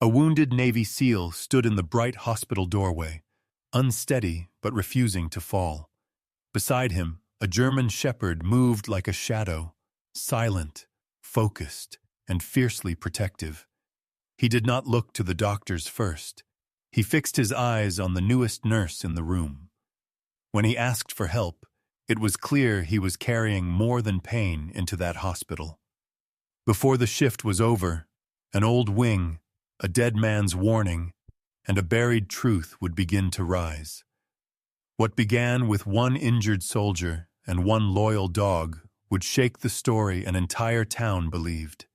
A wounded Navy SEAL stood in the bright hospital doorway, unsteady but refusing to fall. Beside him, a German shepherd moved like a shadow, silent, focused, and fiercely protective. He did not look to the doctors first. He fixed his eyes on the newest nurse in the room. When he asked for help, it was clear he was carrying more than pain into that hospital. Before the shift was over, an old wing, a dead man's warning, and a buried truth would begin to rise. What began with one injured soldier and one loyal dog would shake the story an entire town believed.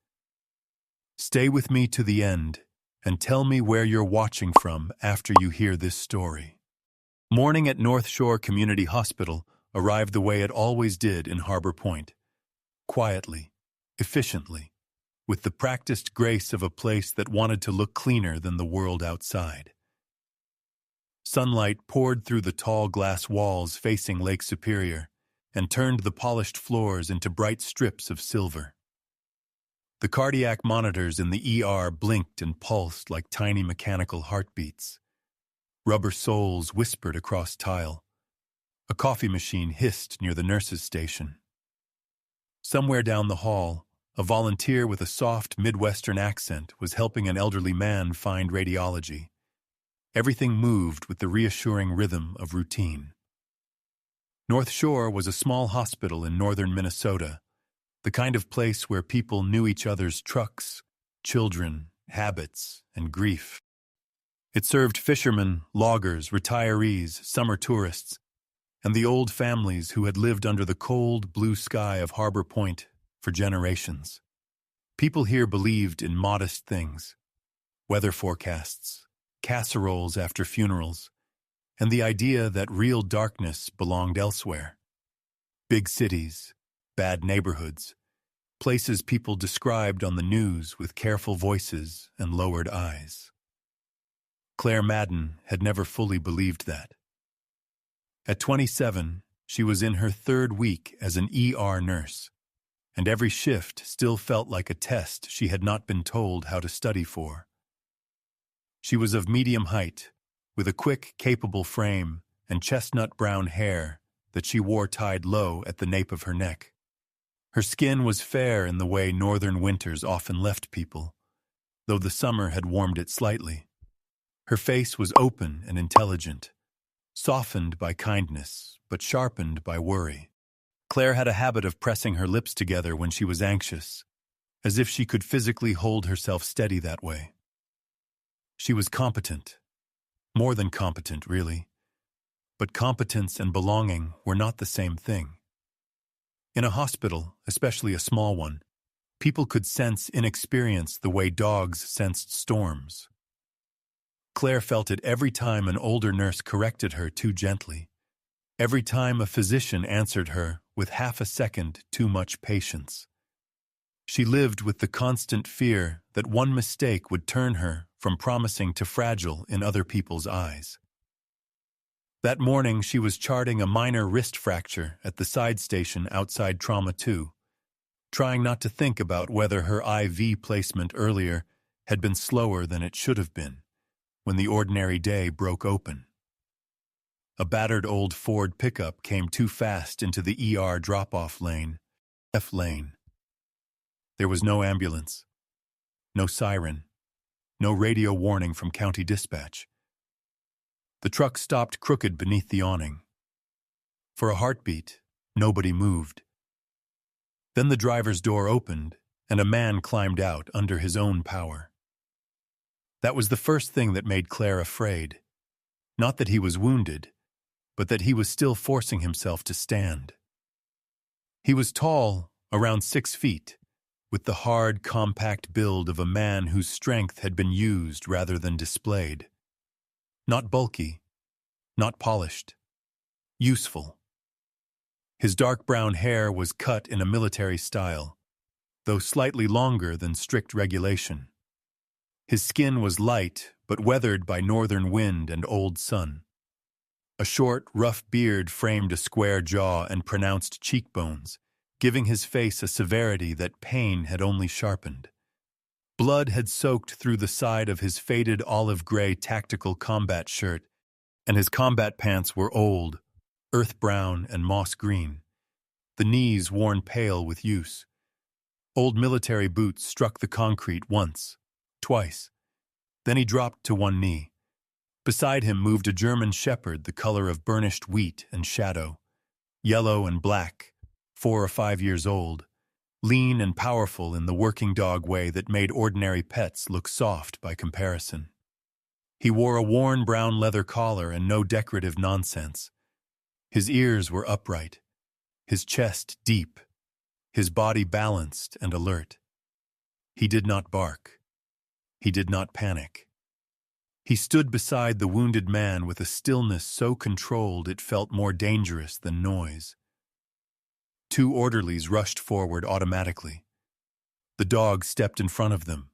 Stay with me to the end and tell me where you're watching from after you hear this story. Morning at North Shore Community Hospital arrived the way it always did in Harbor Point. Quietly, efficiently, with the practiced grace of a place that wanted to look cleaner than the world outside. Sunlight poured through the tall glass walls facing Lake Superior and turned the polished floors into bright strips of silver. The cardiac monitors in the ER blinked and pulsed like tiny mechanical heartbeats. Rubber soles whispered across tile. A coffee machine hissed near the nurse's station. Somewhere down the hall, a volunteer with a soft Midwestern accent was helping an elderly man find radiology. Everything moved with the reassuring rhythm of routine. North Shore was a small hospital in northern Minnesota, the kind of place where people knew each other's trucks, children, habits, and grief. It served fishermen, loggers, retirees, summer tourists, and the old families who had lived under the cold, blue sky of Harbor Point for generations. People here believed in modest things, weather forecasts, casseroles after funerals, and the idea that real darkness belonged elsewhere. Big cities, bad neighborhoods, places people described on the news with careful voices and lowered eyes. Claire Madden had never fully believed that. At 27, she was in her third week as an ER nurse, and every shift still felt like a test she had not been told how to study for. She was of medium height, with a quick, capable frame and chestnut brown hair that she wore tied low at the nape of her neck. Her skin was fair in the way northern winters often left people, though the summer had warmed it slightly. Her face was open and intelligent, softened by kindness, but sharpened by worry. Claire had a habit of pressing her lips together when she was anxious, as if she could physically hold herself steady that way. She was competent. More than competent, really. But competence and belonging were not the same thing. In a hospital, especially a small one, people could sense inexperience the way dogs sensed storms. Claire felt it every time an older nurse corrected her too gently, every time a physician answered her with half a second too much patience. She lived with the constant fear that one mistake would turn her from promising to fragile in other people's eyes. That morning she was charting a minor wrist fracture at the side station outside Trauma 2, trying not to think about whether her IV placement earlier had been slower than it should have been when the ordinary day broke open. A battered old Ford pickup came too fast into the ER drop-off lane, F lane. There was no ambulance, no siren, no radio warning from county dispatch. The truck stopped crooked beneath the awning. For a heartbeat, nobody moved. Then the driver's door opened, and a man climbed out under his own power. That was the first thing that made Claire afraid. Not that he was wounded, but that he was still forcing himself to stand. He was tall, around 6 feet, with the hard, compact build of a man whose strength had been used rather than displayed. Not bulky, not polished, useful. His dark brown hair was cut in a military style, though slightly longer than strict regulation. His skin was light, but weathered by northern wind and old sun. A short, rough beard framed a square jaw and pronounced cheekbones, giving his face a severity that pain had only sharpened. Blood had soaked through the side of his faded olive-gray tactical combat shirt, and his combat pants were old, earth-brown and moss-green, the knees worn pale with use. Old military boots struck the concrete once, twice. Then he dropped to one knee. Beside him moved a German shepherd the color of burnished wheat and shadow, yellow and black, 4 or 5 years old, lean and powerful in the working dog way that made ordinary pets look soft by comparison. He wore a worn brown leather collar and no decorative nonsense. His ears were upright, his chest deep, his body balanced and alert. He did not bark. He did not panic. He stood beside the wounded man with a stillness so controlled it felt more dangerous than noise. 2 orderlies rushed forward automatically. The dog stepped in front of them.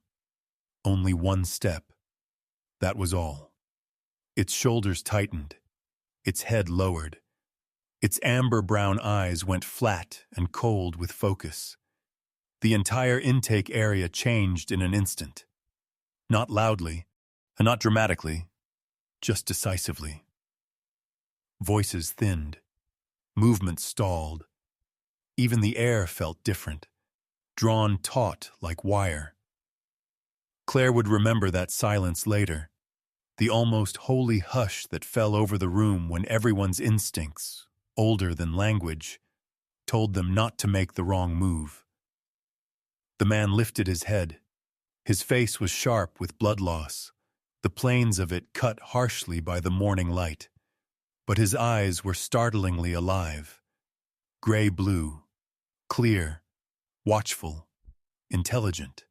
Only 1 step. That was all. Its shoulders tightened. Its head lowered. Its amber-brown eyes went flat and cold with focus. The entire intake area changed in an instant. Not loudly, and not dramatically, just decisively. Voices thinned. Movement stalled. Even the air felt different, drawn taut like wire. Claire would remember that silence later, the almost holy hush that fell over the room when everyone's instincts, older than language, told them not to make the wrong move. The man lifted his head. His face was sharp with blood loss, the planes of it cut harshly by the morning light. But his eyes were startlingly alive, gray-blue, clear, watchful, intelligent.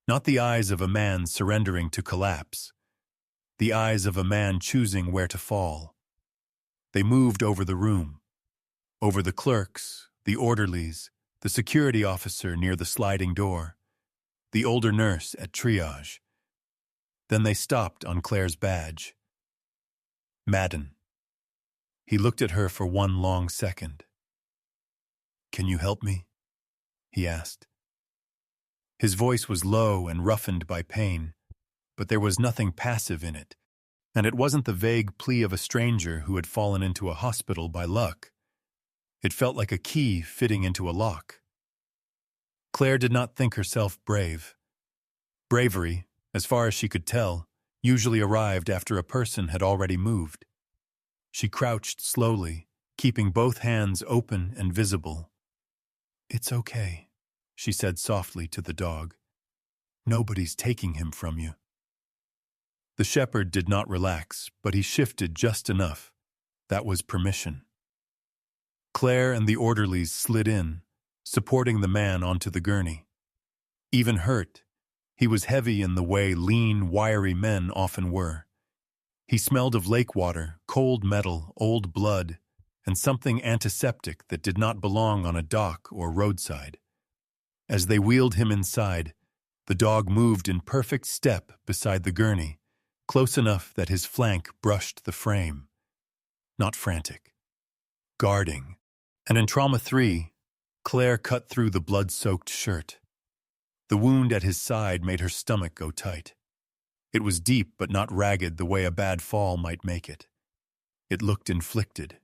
Not the eyes of a man surrendering to collapse, the eyes of a man choosing where to fall. They moved over the room, over the clerks, the orderlies, the security officer near the sliding door, the older nurse at triage. Then they stopped on Claire's badge. Madden. He looked at her for one long second. "Can you help me?" he asked. His voice was low and roughened by pain, but there was nothing passive in it, and it wasn't the vague plea of a stranger who had fallen into a hospital by luck. It felt like a key fitting into a lock. Claire did not think herself brave. Bravery, as far as she could tell, usually arrived after a person had already moved. She crouched slowly, keeping both hands open and visible. "It's okay," she said softly to the dog. "Nobody's taking him from you." The shepherd did not relax, but he shifted just enough. That was permission. Claire and the orderlies slid in, supporting the man onto the gurney. Even hurt, he was heavy in the way lean, wiry men often were. He smelled of lake water, cold metal, old blood, and something antiseptic that did not belong on a dock or roadside. As they wheeled him inside, the dog moved in perfect step beside the gurney, close enough that his flank brushed the frame. Not frantic. Guarding. And in Trauma 3, Claire cut through the blood-soaked shirt. The wound at his side made her stomach go tight. It was deep but not ragged the way a bad fall might make it. It looked inflicted.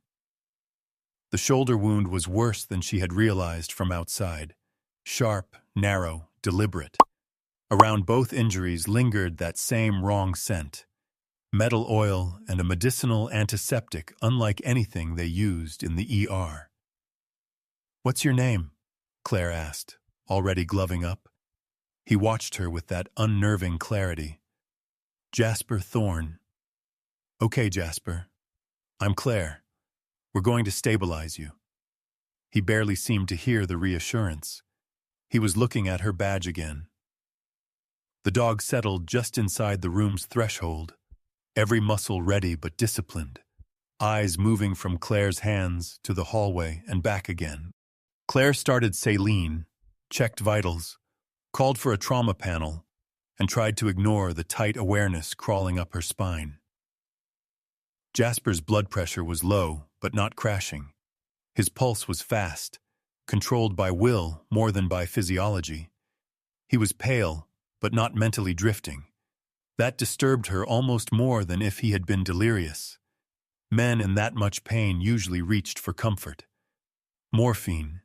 The shoulder wound was worse than she had realized from outside. Sharp, narrow, deliberate. Around both injuries lingered that same wrong scent. Metal oil and a medicinal antiseptic unlike anything they used in the ER. "What's your name?" Claire asked, already gloving up. He watched her with that unnerving clarity. "Jasper Thorne." "Okay, Jasper. I'm Claire. We're going to stabilize you." He barely seemed to hear the reassurance. He was looking at her badge again. The dog settled just inside the room's threshold, every muscle ready but disciplined, eyes moving from Claire's hands to the hallway and back again. Claire started saline, checked vitals, called for a trauma panel, and tried to ignore the tight awareness crawling up her spine. Jasper's blood pressure was low, but not crashing. His pulse was fast, controlled by will more than by physiology. He was pale, but not mentally drifting. That disturbed her almost more than if he had been delirious. Men in that much pain usually reached for comfort. Morphine,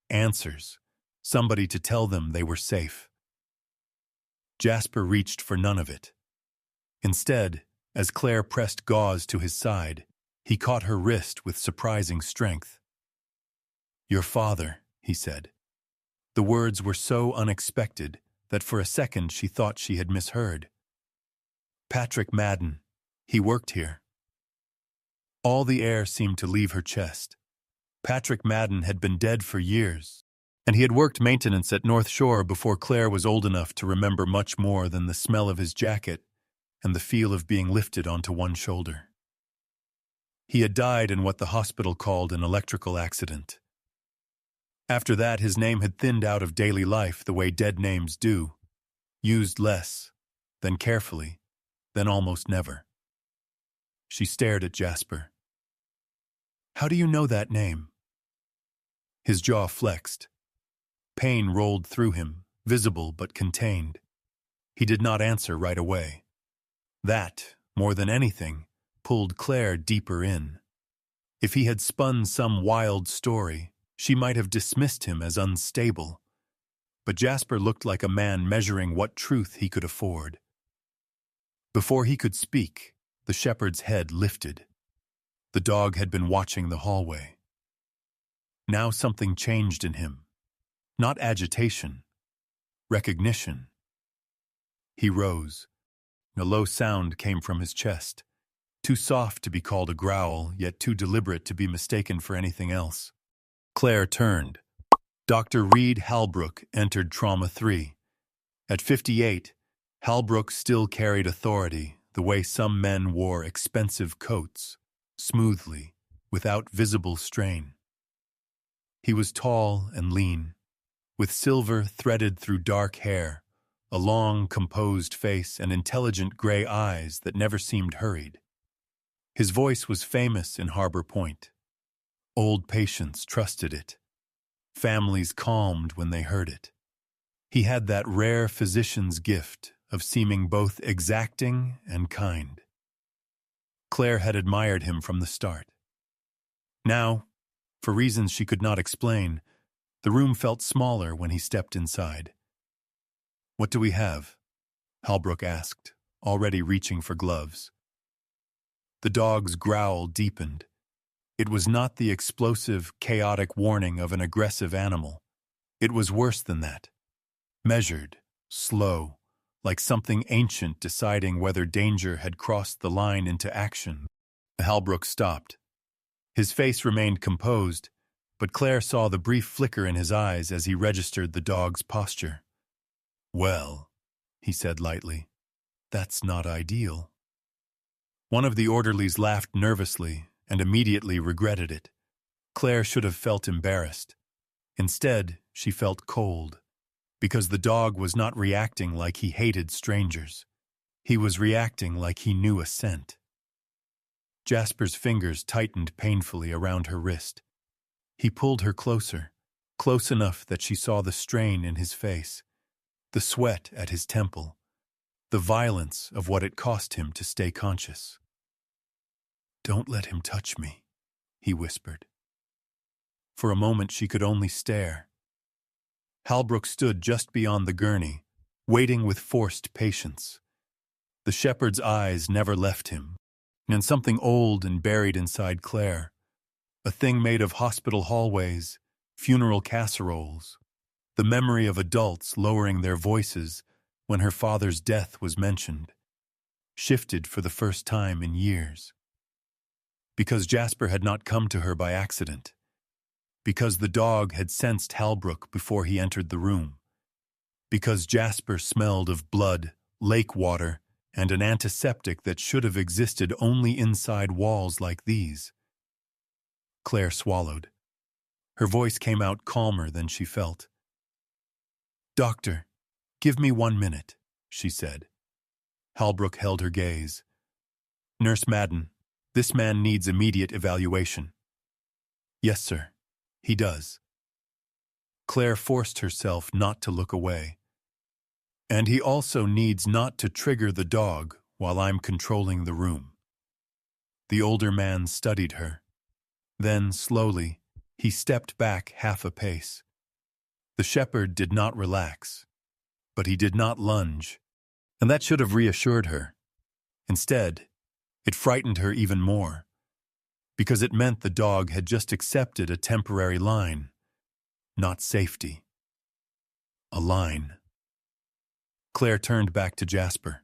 answers, somebody to tell them they were safe. Jasper reached for none of it. Instead, as Claire pressed gauze to his side, he caught her wrist with surprising strength. "Your father," he said. The words were so unexpected that for a second she thought she had misheard. "Patrick Madden. He worked here." All the air seemed to leave her chest. Patrick Madden had been dead for years, and he had worked maintenance at North Shore before Claire was old enough to remember much more than the smell of his jacket and the feel of being lifted onto one shoulder. He had died in what the hospital called an electrical accident. After that, his name had thinned out of daily life the way dead names do, used less, then carefully, then almost never. She stared at Jasper. "How do you know that name?" His jaw flexed. Pain rolled through him, visible but contained. He did not answer right away. That, more than anything, pulled Claire deeper in. If he had spun some wild story, she might have dismissed him as unstable. But Jasper looked like a man measuring what truth he could afford. Before he could speak, the shepherd's head lifted. The dog had been watching the hallway. Now something changed in him. Not agitation, recognition. He rose. A low sound came from his chest, too soft to be called a growl, yet too deliberate to be mistaken for anything else. Claire turned. Dr. Reed Halbrook entered Trauma 3. At 58, Halbrook still carried authority, the way some men wore expensive coats, smoothly, without visible strain. He was tall and lean, with silver threaded through dark hair, a long, composed face, and intelligent gray eyes that never seemed hurried. His voice was famous in Harbor Point. Old patients trusted it. Families calmed when they heard it. He had that rare physician's gift of seeming both exacting and kind. Claire had admired him from the start. Now, for reasons she could not explain, the room felt smaller when he stepped inside. "What do we have?" Halbrook asked, already reaching for gloves. The dog's growl deepened. It was not the explosive, chaotic warning of an aggressive animal. It was worse than that. Measured, slow, like something ancient deciding whether danger had crossed the line into action. Halbrook stopped. His face remained composed, but Claire saw the brief flicker in his eyes as he registered the dog's posture. "Well," he said lightly, "that's not ideal." One of the orderlies laughed nervously and immediately regretted it. Claire should have felt embarrassed. Instead, she felt cold, because the dog was not reacting like he hated strangers. He was reacting like he knew a scent. Jasper's fingers tightened painfully around her wrist. He pulled her closer, close enough that she saw the strain in his face, the sweat at his temple, the violence of what it cost him to stay conscious. "Don't let him touch me," he whispered. For a moment she could only stare. Halbrook stood just beyond the gurney, waiting with forced patience. The shepherd's eyes never left him, and something old and buried inside Claire, a thing made of hospital hallways, funeral casseroles, the memory of adults lowering their voices when her father's death was mentioned, shifted for the first time in years. Because Jasper had not come to her by accident. Because the dog had sensed Halbrook before he entered the room. Because Jasper smelled of blood, lake water, and an antiseptic that should have existed only inside walls like these. Claire swallowed. Her voice came out calmer than she felt. "Doctor, give me 1 minute," she said. Halbrook held her gaze. "Nurse Madden, this man needs immediate evaluation." "Yes, sir. He does." Claire forced herself not to look away. And he also needs not to trigger the dog while I'm controlling the room. The older man studied her. Then, slowly, he stepped back half a pace. The shepherd did not relax, but he did not lunge, and that should have reassured her. Instead, it frightened her even more, because it meant the dog had just accepted a temporary line, not safety. A line. Claire turned back to Jasper.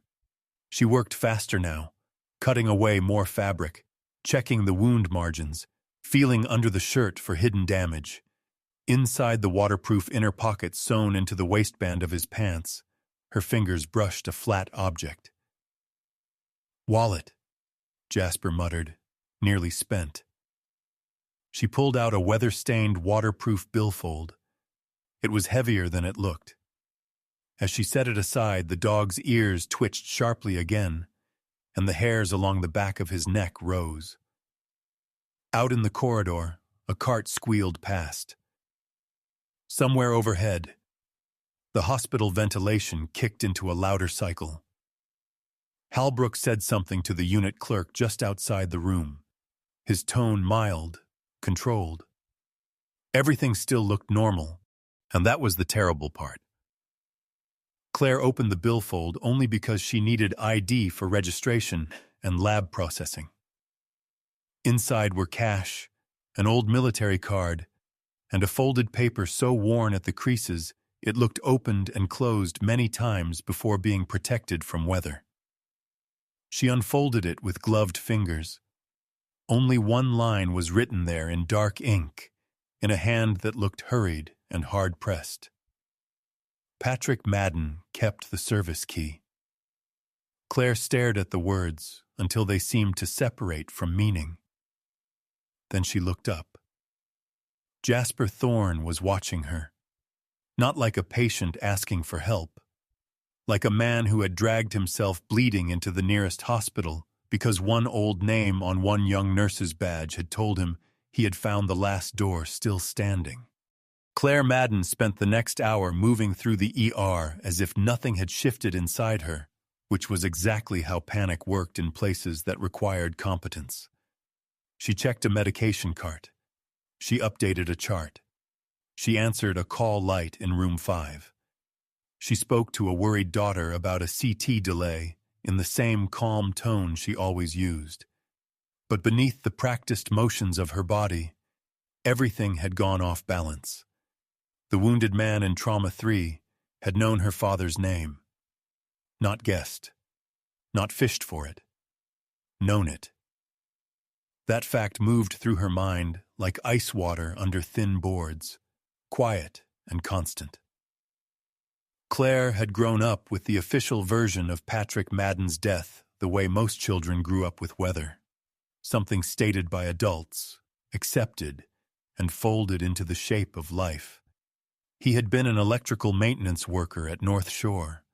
She worked faster now, cutting away more fabric, checking the wound margins, feeling under the shirt for hidden damage. Inside the waterproof inner pocket sewn into the waistband of his pants, her fingers brushed a flat object. "Wallet," Jasper muttered, nearly spent. She pulled out a weather-stained waterproof billfold. It was heavier than it looked. As she set it aside, the dog's ears twitched sharply again, and the hairs along the back of his neck rose. Out in the corridor, a cart squealed past. Somewhere overhead, the hospital ventilation kicked into a louder cycle. Halbrook said something to the unit clerk just outside the room, his tone mild, controlled. Everything still looked normal, and that was the terrible part. Claire opened the billfold only because she needed ID for registration and lab processing. Inside were cash, an old military card, and a folded paper so worn at the creases it looked opened and closed many times before being protected from weather. She unfolded it with gloved fingers. Only one line was written there in dark ink, in a hand that looked hurried and hard-pressed. Patrick Madden kept the service key. Claire stared at the words until they seemed to separate from meaning. Then she looked up. Jasper Thorne was watching her, not like a patient asking for help, like a man who had dragged himself bleeding into the nearest hospital because one old name on one young nurse's badge had told him he had found the last door still standing. Claire Madden spent the next hour moving through the ER as if nothing had shifted inside her, which was exactly how panic worked in places that required competence. She checked a medication cart. She updated a chart. She answered a call light in room 5. She spoke to a worried daughter about a CT delay in the same calm tone she always used. But beneath the practiced motions of her body, everything had gone off balance. The wounded man in Trauma 3 had known her father's name. Not guessed. Not fished for it. Known it. That fact moved through her mind like ice water under thin boards, quiet and constant. Claire had grown up with the official version of Patrick Madden's death the way most children grew up with weather. Something stated by adults, accepted, and folded into the shape of life. He had been an electrical maintenance worker at North Shore.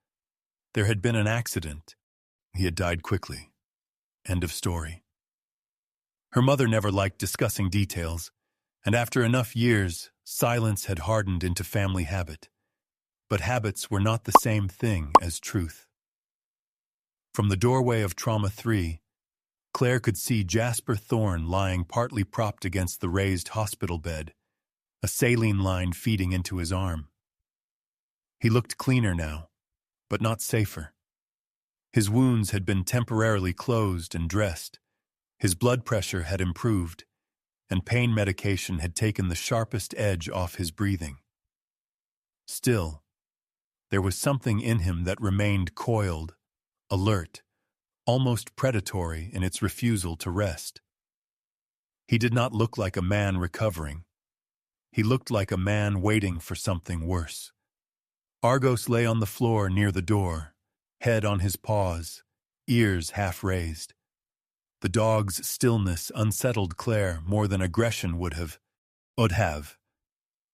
There had been an accident. He had died quickly. End of story. Her mother never liked discussing details, and after enough years, silence had hardened into family habit. But habits were not the same thing as truth. From the doorway of Trauma 3, Claire could see Jasper Thorne lying partly propped against the raised hospital bed, a saline line feeding into his arm. He looked cleaner now, but not safer. His wounds had been temporarily closed and dressed. His blood pressure had improved, and pain medication had taken the sharpest edge off his breathing. Still, there was something in him that remained coiled, alert, almost predatory in its refusal to rest. He did not look like a man recovering. He looked like a man waiting for something worse. Argos lay on the floor near the door, head on his paws, ears half raised. The dog's stillness unsettled Claire more than aggression would have.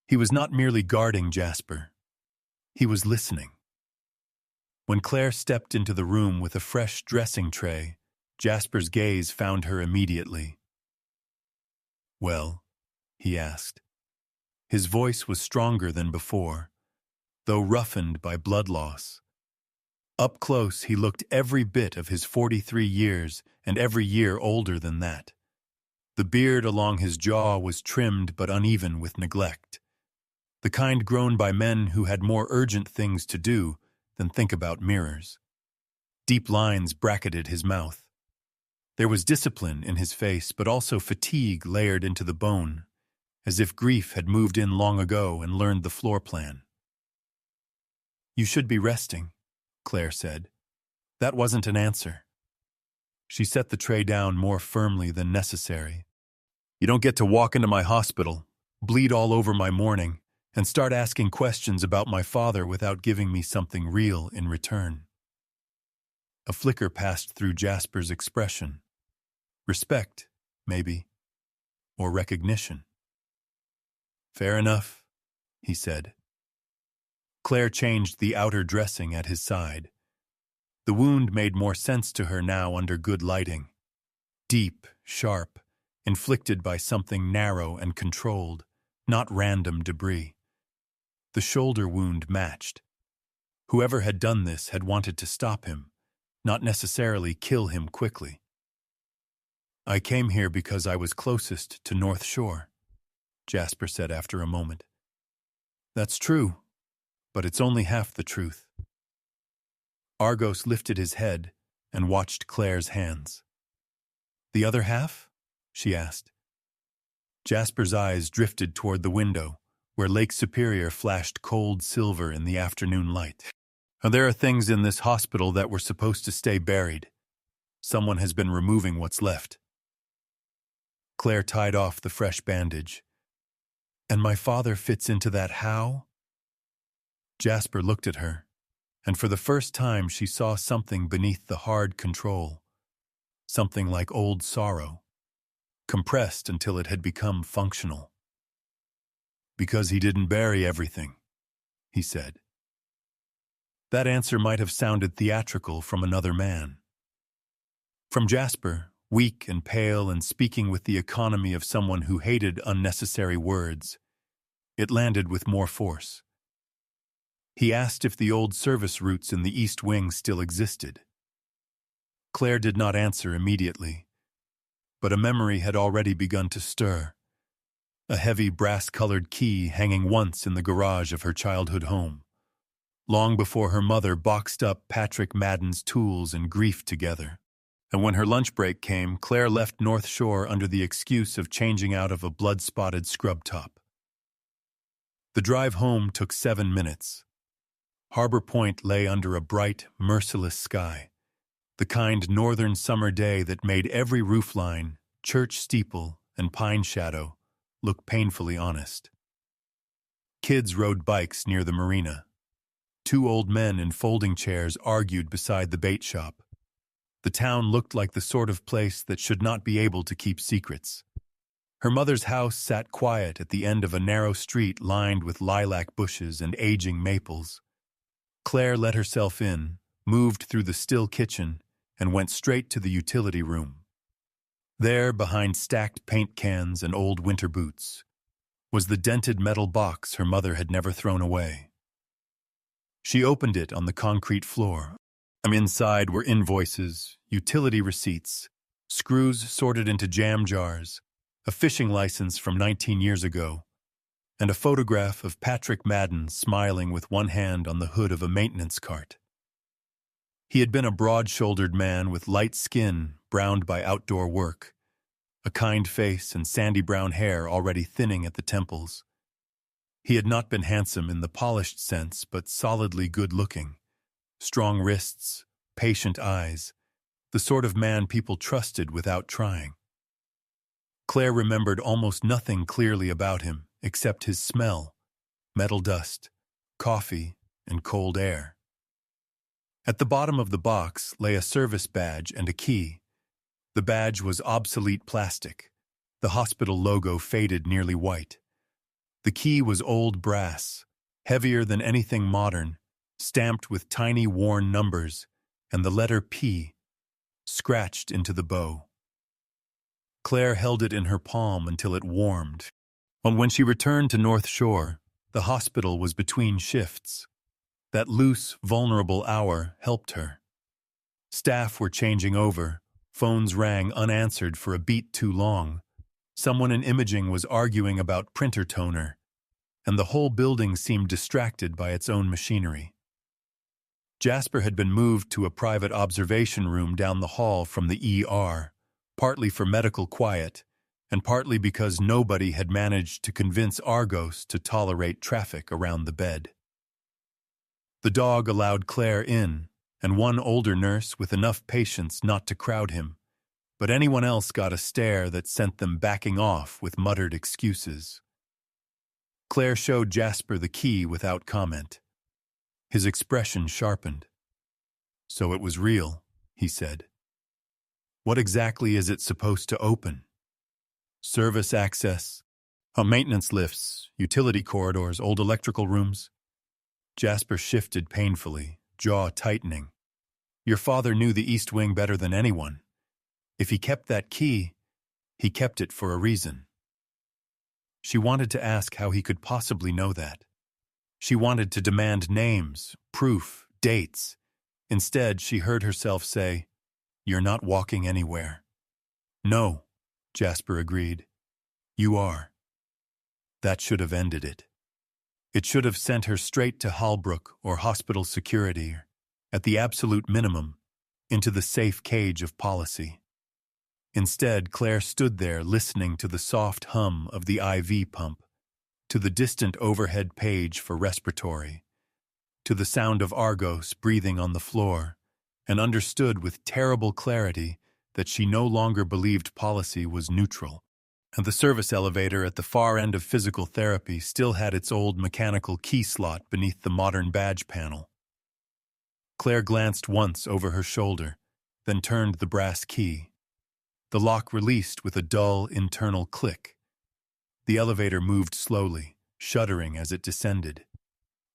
He was not merely guarding Jasper. He was listening. When Claire stepped into the room with a fresh dressing tray, Jasper's gaze found her immediately. "Well?" he asked. His voice was stronger than before, though roughened by blood loss, Up close, he looked every bit of his 43 years and every year older than that. The beard along his jaw was trimmed but uneven with neglect, the kind grown by men who had more urgent things to do than think about mirrors. Deep lines bracketed his mouth. There was discipline in his face, but also fatigue layered into the bone, as if grief had moved in long ago and learned the floor plan. "You should be resting," Claire said. That wasn't an answer. She set the tray down more firmly than necessary. "You don't get to walk into my hospital, bleed all over my morning, and start asking questions about my father without giving me something real in return." A flicker passed through Jasper's expression. Respect, maybe, or recognition. "Fair enough," he said. Claire changed the outer dressing at his side. The wound made more sense to her now under good lighting. Deep, sharp, inflicted by something narrow and controlled, not random debris. The shoulder wound matched. Whoever had done this had wanted to stop him, not necessarily kill him quickly. "I came here because I was closest to North Shore," Jasper said after a moment. "That's true, but it's only half the truth." Argos lifted his head and watched Claire's hands. "The other half?" she asked. Jasper's eyes drifted toward the window, where Lake Superior flashed cold silver in the afternoon light. "There are things in this hospital that were supposed to stay buried. Someone has been removing what's left." Claire tied off the fresh bandage. "And my father fits into that how?" Jasper looked at her, and for the first time she saw something beneath the hard control. Something like old sorrow, compressed until it had become functional. "Because he didn't bury everything," he said. That answer might have sounded theatrical from another man. From Jasper, weak and pale and speaking with the economy of someone who hated unnecessary words, it landed with more force. He asked if the old service routes in the East Wing still existed. Claire did not answer immediately, but a memory had already begun to stir. A heavy brass-colored key hanging once in the garage of her childhood home, long before her mother boxed up Patrick Madden's tools and grief together. And when her lunch break came, Claire left North Shore under the excuse of changing out of a blood-spotted scrub top. The drive home took 7 minutes. Harbor Point lay under a bright, merciless sky, the kind northern summer day that made every roofline, church steeple, and pine shadow look painfully honest. Kids rode bikes near the marina. 2 old men in folding chairs argued beside the bait shop. The town looked like the sort of place that should not be able to keep secrets. Her mother's house sat quiet at the end of a narrow street lined with lilac bushes and aging maples. Claire let herself in, moved through the still kitchen, and went straight to the utility room. There, behind stacked paint cans and old winter boots, was the dented metal box her mother had never thrown away. She opened it on the concrete floor. Inside were invoices, utility receipts, screws sorted into jam jars, a fishing license from 19 years ago, and a photograph of Patrick Madden smiling with one hand on the hood of a maintenance cart. He had been a broad-shouldered man with light skin browned by outdoor work, a kind face and sandy brown hair already thinning at the temples. He had not been handsome in the polished sense, but solidly good-looking. Strong wrists, patient eyes, the sort of man people trusted without trying. Claire remembered almost nothing clearly about him, except his smell, metal dust, coffee, and cold air. At the bottom of the box lay a service badge and a key. The badge was obsolete plastic, the hospital logo faded nearly white. The key was old brass, heavier than anything modern, stamped with tiny worn numbers, and the letter P, scratched into the bow. Claire held it in her palm until it warmed. And when she returned to North Shore, the hospital was between shifts. That loose, vulnerable hour helped her. Staff were changing over, phones rang unanswered for a beat too long, someone in imaging was arguing about printer toner, and the whole building seemed distracted by its own machinery. Jasper had been moved to a private observation room down the hall from the ER, partly for medical quiet, and partly because nobody had managed to convince Argos to tolerate traffic around the bed. The dog allowed Claire in, and one older nurse with enough patience not to crowd him, but anyone else got a stare that sent them backing off with muttered excuses. Claire showed Jasper the key without comment. His expression sharpened. "So it was real," he said. "What exactly is it supposed to open? Service access, maintenance lifts, utility corridors, old electrical rooms?" Jasper shifted painfully, jaw tightening. "Your father knew the East Wing better than anyone. If he kept that key, he kept it for a reason." She wanted to ask how he could possibly know that. She wanted to demand names, proof, dates. Instead, she heard herself say, "You're not walking anywhere." "No," Jasper agreed. "You are." That should have ended it. It should have sent her straight to Halbrook or hospital security, at the absolute minimum, into the safe cage of policy. Instead, Claire stood there listening to the soft hum of the IV pump, to the distant overhead page for respiratory, to the sound of Argos breathing on the floor, and understood with terrible clarity that she no longer believed policy was neutral, and the service elevator at the far end of physical therapy still had its old mechanical key slot beneath the modern badge panel. Claire glanced once over her shoulder, then turned the brass key. The lock released with a dull internal click. The elevator moved slowly, shuddering as it descended.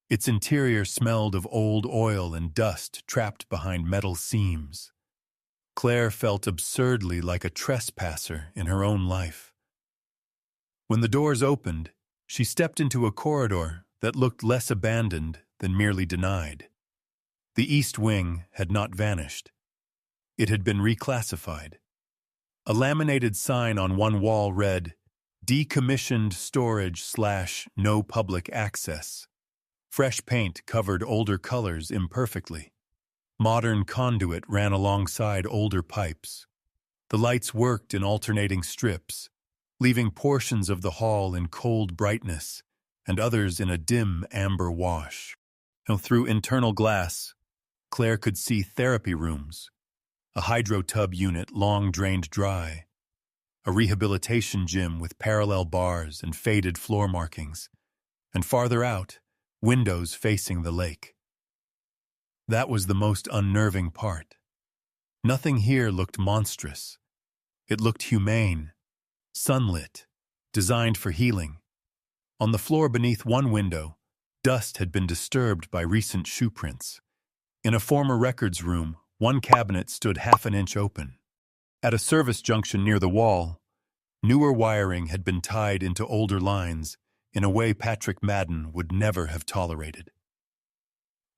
Its interior smelled of old oil and dust trapped behind metal seams. Claire felt absurdly like a trespasser in her own life. When the doors opened, she stepped into a corridor that looked less abandoned than merely denied. The East Wing had not vanished. It had been reclassified. A laminated sign on one wall read, "Decommissioned storage/no public access." Fresh paint covered older colors imperfectly. Modern conduit ran alongside older pipes. The lights worked in alternating strips, leaving portions of the hall in cold brightness and others in a dim amber wash. And through internal glass, Claire could see therapy rooms, a hydro tub unit long drained dry, a rehabilitation gym with parallel bars and faded floor markings, and farther out, windows facing the lake. That was the most unnerving part. Nothing here looked monstrous. It looked humane, sunlit, designed for healing. On the floor beneath one window, dust had been disturbed by recent shoe prints. In a former records room, one cabinet stood half an inch open. At a service junction near the wall, newer wiring had been tied into older lines in a way Patrick Madden would never have tolerated.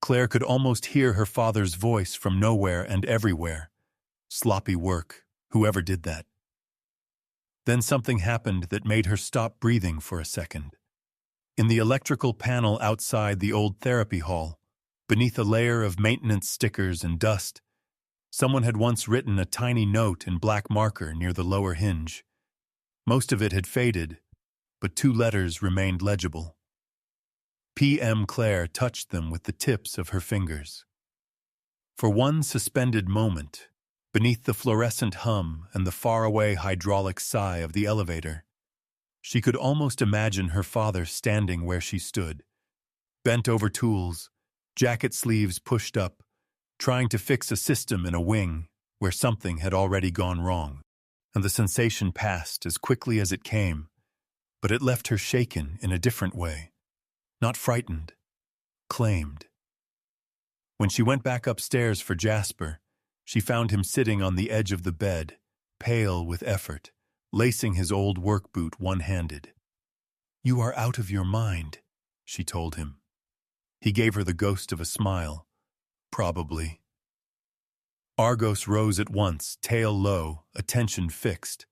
Claire could almost hear her father's voice from nowhere and everywhere. Sloppy work, whoever did that. Then something happened that made her stop breathing for a second. In the electrical panel outside the old therapy hall, beneath a layer of maintenance stickers and dust, someone had once written a tiny note in black marker near the lower hinge. Most of it had faded, but two letters remained legible. P.M. Claire touched them with the tips of her fingers. For one suspended moment, beneath the fluorescent hum and the faraway hydraulic sigh of the elevator, she could almost imagine her father standing where she stood, bent over tools, jacket sleeves pushed up, trying to fix a system in a wing where something had already gone wrong. And the sensation passed as quickly as it came, but it left her shaken in a different way. Not frightened, claimed. When she went back upstairs for Jasper, she found him sitting on the edge of the bed, pale with effort, lacing his old work boot one-handed. "You are out of your mind," she told him. He gave her the ghost of a smile. Probably. Argos rose at once, tail low, attention fixed.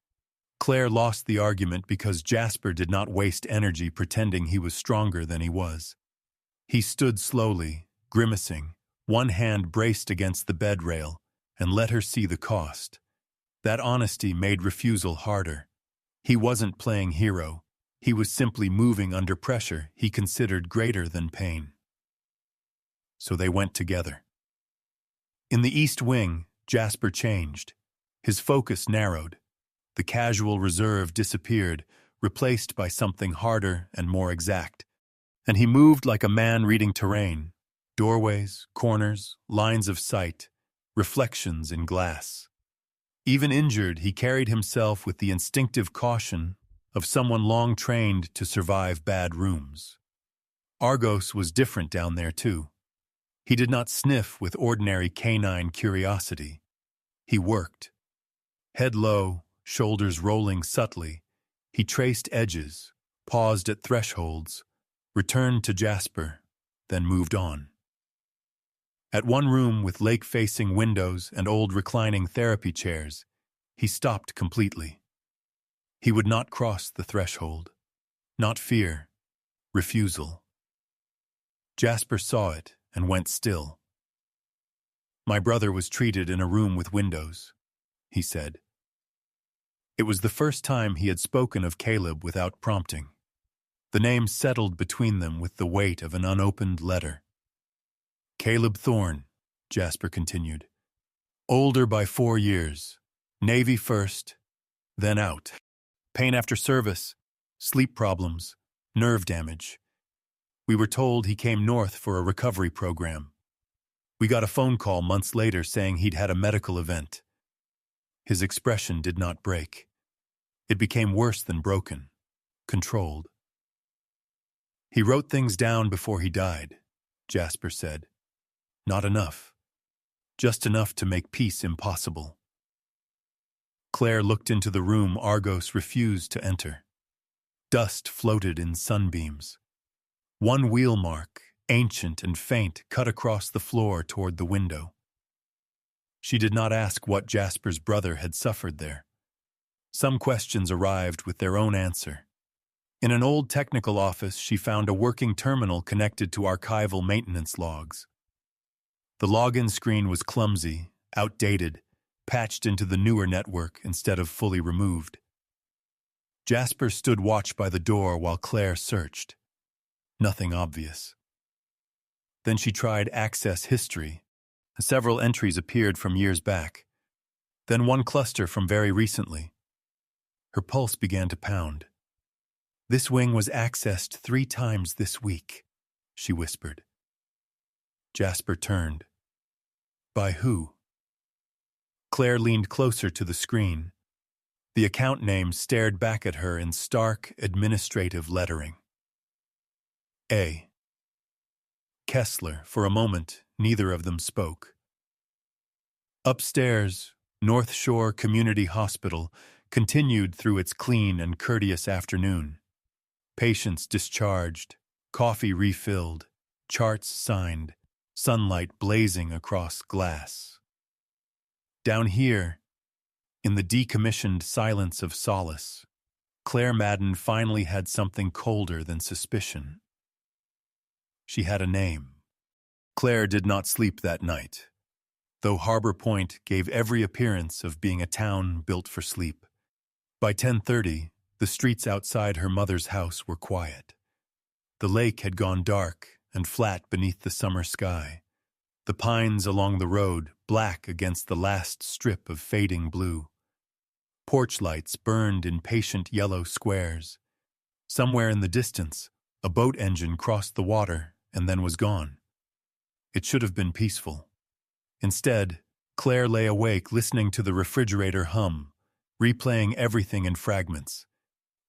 Claire lost the argument because Jasper did not waste energy pretending he was stronger than he was. He stood slowly, grimacing, one hand braced against the bed rail, and let her see the cost. That honesty made refusal harder. He wasn't playing hero. He was simply moving under pressure he considered greater than pain. So they went together. In the East Wing, Jasper changed. His focus narrowed. The casual reserve disappeared, replaced by something harder and more exact. And he moved like a man reading terrain. Doorways, corners, lines of sight, reflections in glass. Even injured, he carried himself with the instinctive caution of someone long trained to survive bad rooms. Argos was different down there, too. He did not sniff with ordinary canine curiosity. He worked. Head low, shoulders rolling subtly, he traced edges, paused at thresholds, returned to Jasper, then moved on. At one room with lake-facing windows and old reclining therapy chairs, he stopped completely. He would not cross the threshold. Not fear, refusal. Jasper saw it and went still. "My brother was treated in a room with windows," he said. It was the first time he had spoken of Caleb without prompting. The name settled between them with the weight of an unopened letter. "Caleb Thorne," Jasper continued. "Older by 4 years. Navy first, then out. Pain after service, sleep problems, nerve damage. We were told he came north for a recovery program. We got a phone call months later saying he'd had a medical event." His expression did not break. It became worse than broken, controlled. "He wrote things down before he died," Jasper said. "Not enough. Just enough to make peace impossible." Claire looked into the room Argos refused to enter. Dust floated in sunbeams. One wheel mark, ancient and faint, cut across the floor toward the window. She did not ask what Jasper's brother had suffered there. Some questions arrived with their own answer. In an old technical office, she found a working terminal connected to archival maintenance logs. The login screen was clumsy, outdated, patched into the newer network instead of fully removed. Jasper stood watch by the door while Claire searched. Nothing obvious. Then she tried Access History. Several entries appeared from years back. Then one cluster from very recently. Her pulse began to pound. "This wing was accessed 3 times this week," she whispered. Jasper turned. "By who?" Claire leaned closer to the screen. The account name stared back at her in stark, administrative lettering. A. Kessler. For a moment, neither of them spoke. Upstairs, North Shore Community Hospital continued through its clean and courteous afternoon. Patients discharged, coffee refilled, charts signed, sunlight blazing across glass. Down here, in the decommissioned silence of solace, Claire Madden finally had something colder than suspicion. She had a name. Claire did not sleep that night, though Harbor Point gave every appearance of being a town built for sleep. By 10:30, the streets outside her mother's house were quiet. The lake had gone dark and flat beneath the summer sky, the pines along the road black against the last strip of fading blue. Porch lights burned in patient yellow squares. Somewhere in the distance, a boat engine crossed the water and then was gone. It should have been peaceful. Instead, Claire lay awake listening to the refrigerator hum, replaying everything in fragments.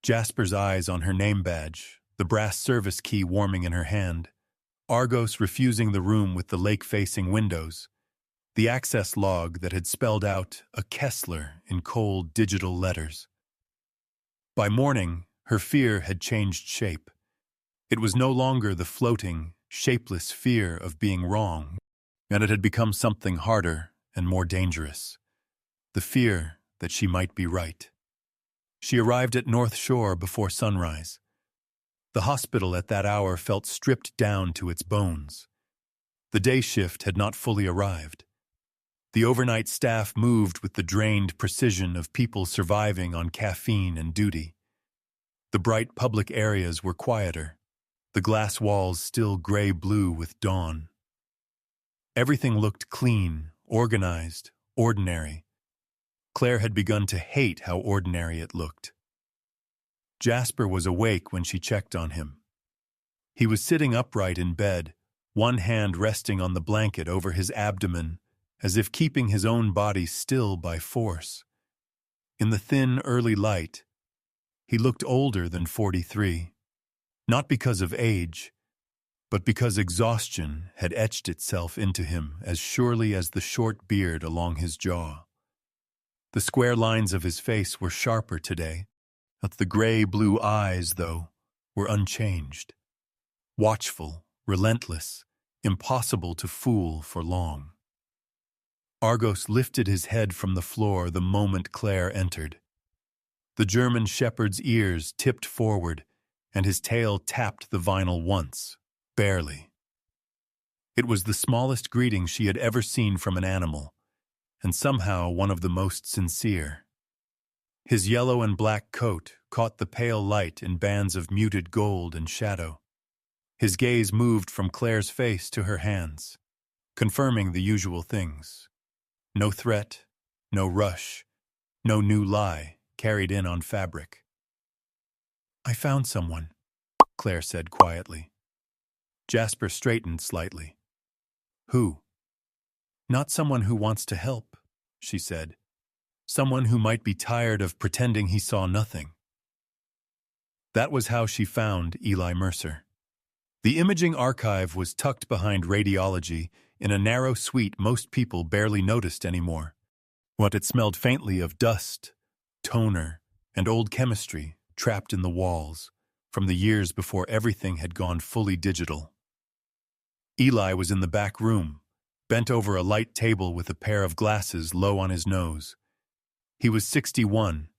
Jasper's eyes on her name badge, the brass service key warming in her hand, Argos refusing the room with the lake-facing windows, the access log that had spelled out a Kessler in cold digital letters. By morning, her fear had changed shape. It was no longer the floating, shapeless fear of being wrong, and it had become something harder and more dangerous. The fear that she might be right. She arrived at North Shore before sunrise. The hospital at that hour felt stripped down to its bones. The day shift had not fully arrived. The overnight staff moved with the drained precision of people surviving on caffeine and duty. The bright public areas were quieter, the glass walls still gray-blue with dawn. Everything looked clean, organized, ordinary. Claire had begun to hate how ordinary it looked. Jasper was awake when she checked on him. He was sitting upright in bed, one hand resting on the blanket over his abdomen, as if keeping his own body still by force. In the thin, early light, he looked older than 43, not because of age, but because exhaustion had etched itself into him as surely as the short beard along his jaw. The square lines of his face were sharper today, but the gray-blue eyes, though, were unchanged. Watchful, relentless, impossible to fool for long. Argos lifted his head from the floor the moment Claire entered. The German shepherd's ears tipped forward, and his tail tapped the vinyl once, barely. It was the smallest greeting she had ever seen from an animal, and somehow one of the most sincere. His yellow and black coat caught the pale light in bands of muted gold and shadow. His gaze moved from Claire's face to her hands, confirming the usual things. No threat, no rush, no new lie carried in on fabric. "I found someone," Claire said quietly. Jasper straightened slightly. "Who?" "Not someone who wants to help," she said. "Someone who might be tired of pretending he saw nothing." That was how she found Eli Mercer. The imaging archive was tucked behind radiology in a narrow suite most people barely noticed anymore. What it smelled faintly of dust, toner, and old chemistry trapped in the walls from the years before everything had gone fully digital. Eli was in the back room, bent over a light table with a pair of glasses low on his nose. He was 61,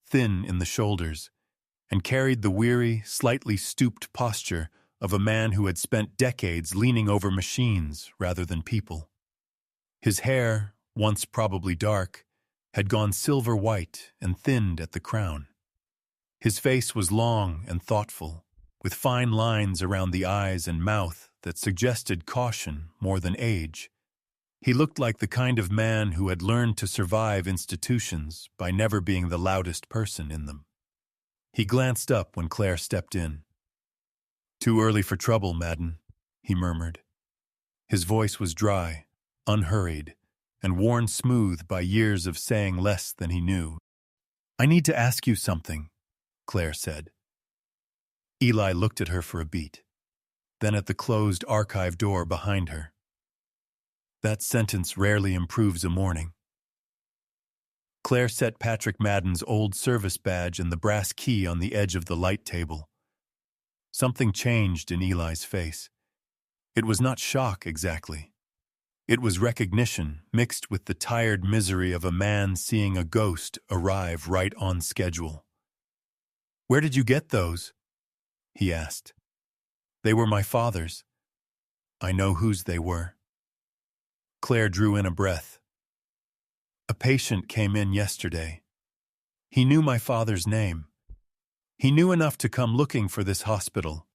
thin in the shoulders, and carried the weary, slightly stooped posture of a man who had spent decades leaning over machines rather than people. His hair, once probably dark, had gone silver white and thinned at the crown. His face was long and thoughtful, with fine lines around the eyes and mouth that suggested caution more than age. He looked like the kind of man who had learned to survive institutions by never being the loudest person in them. He glanced up when Claire stepped in. "Too early for trouble, Madden," he murmured. His voice was dry, unhurried, and worn smooth by years of saying less than he knew. "I need to ask you something," Claire said. Eli looked at her for a beat, then at the closed archive door behind her. That sentence rarely improves a morning. Claire set Patrick Madden's old service badge and the brass key on the edge of the light table. Something changed in Eli's face. It was not shock exactly. It was recognition mixed with the tired misery of a man seeing a ghost arrive right on schedule. "Where did you get those?" he asked. "They were my father's." "I know whose they were." Claire drew in a breath. "A patient came in yesterday. He knew my father's name. He knew enough to come looking for this hospital,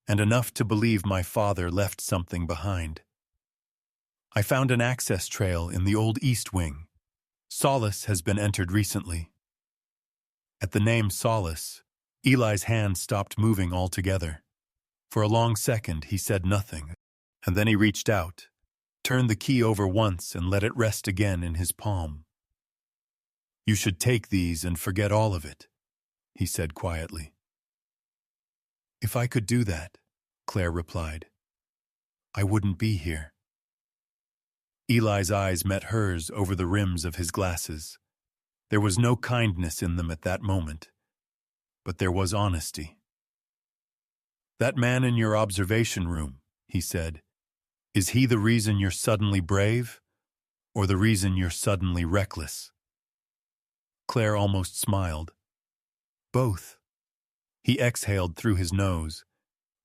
and enough to believe my father left something behind. I found an access trail in the old East Wing. Solace has been entered recently." At the name Solace, Eli's hand stopped moving altogether. For a long second he said nothing, and then he reached out, turned the key over once and let it rest again in his palm. "You should take these and forget all of it," he said quietly. "If I could do that," Claire replied, "I wouldn't be here." Eli's eyes met hers over the rims of his glasses. There was no kindness in them at that moment, but there was honesty. "That man in your observation room," he said. Is he the reason you're suddenly brave, or the reason you're suddenly reckless? Claire almost smiled. Both. He exhaled through his nose,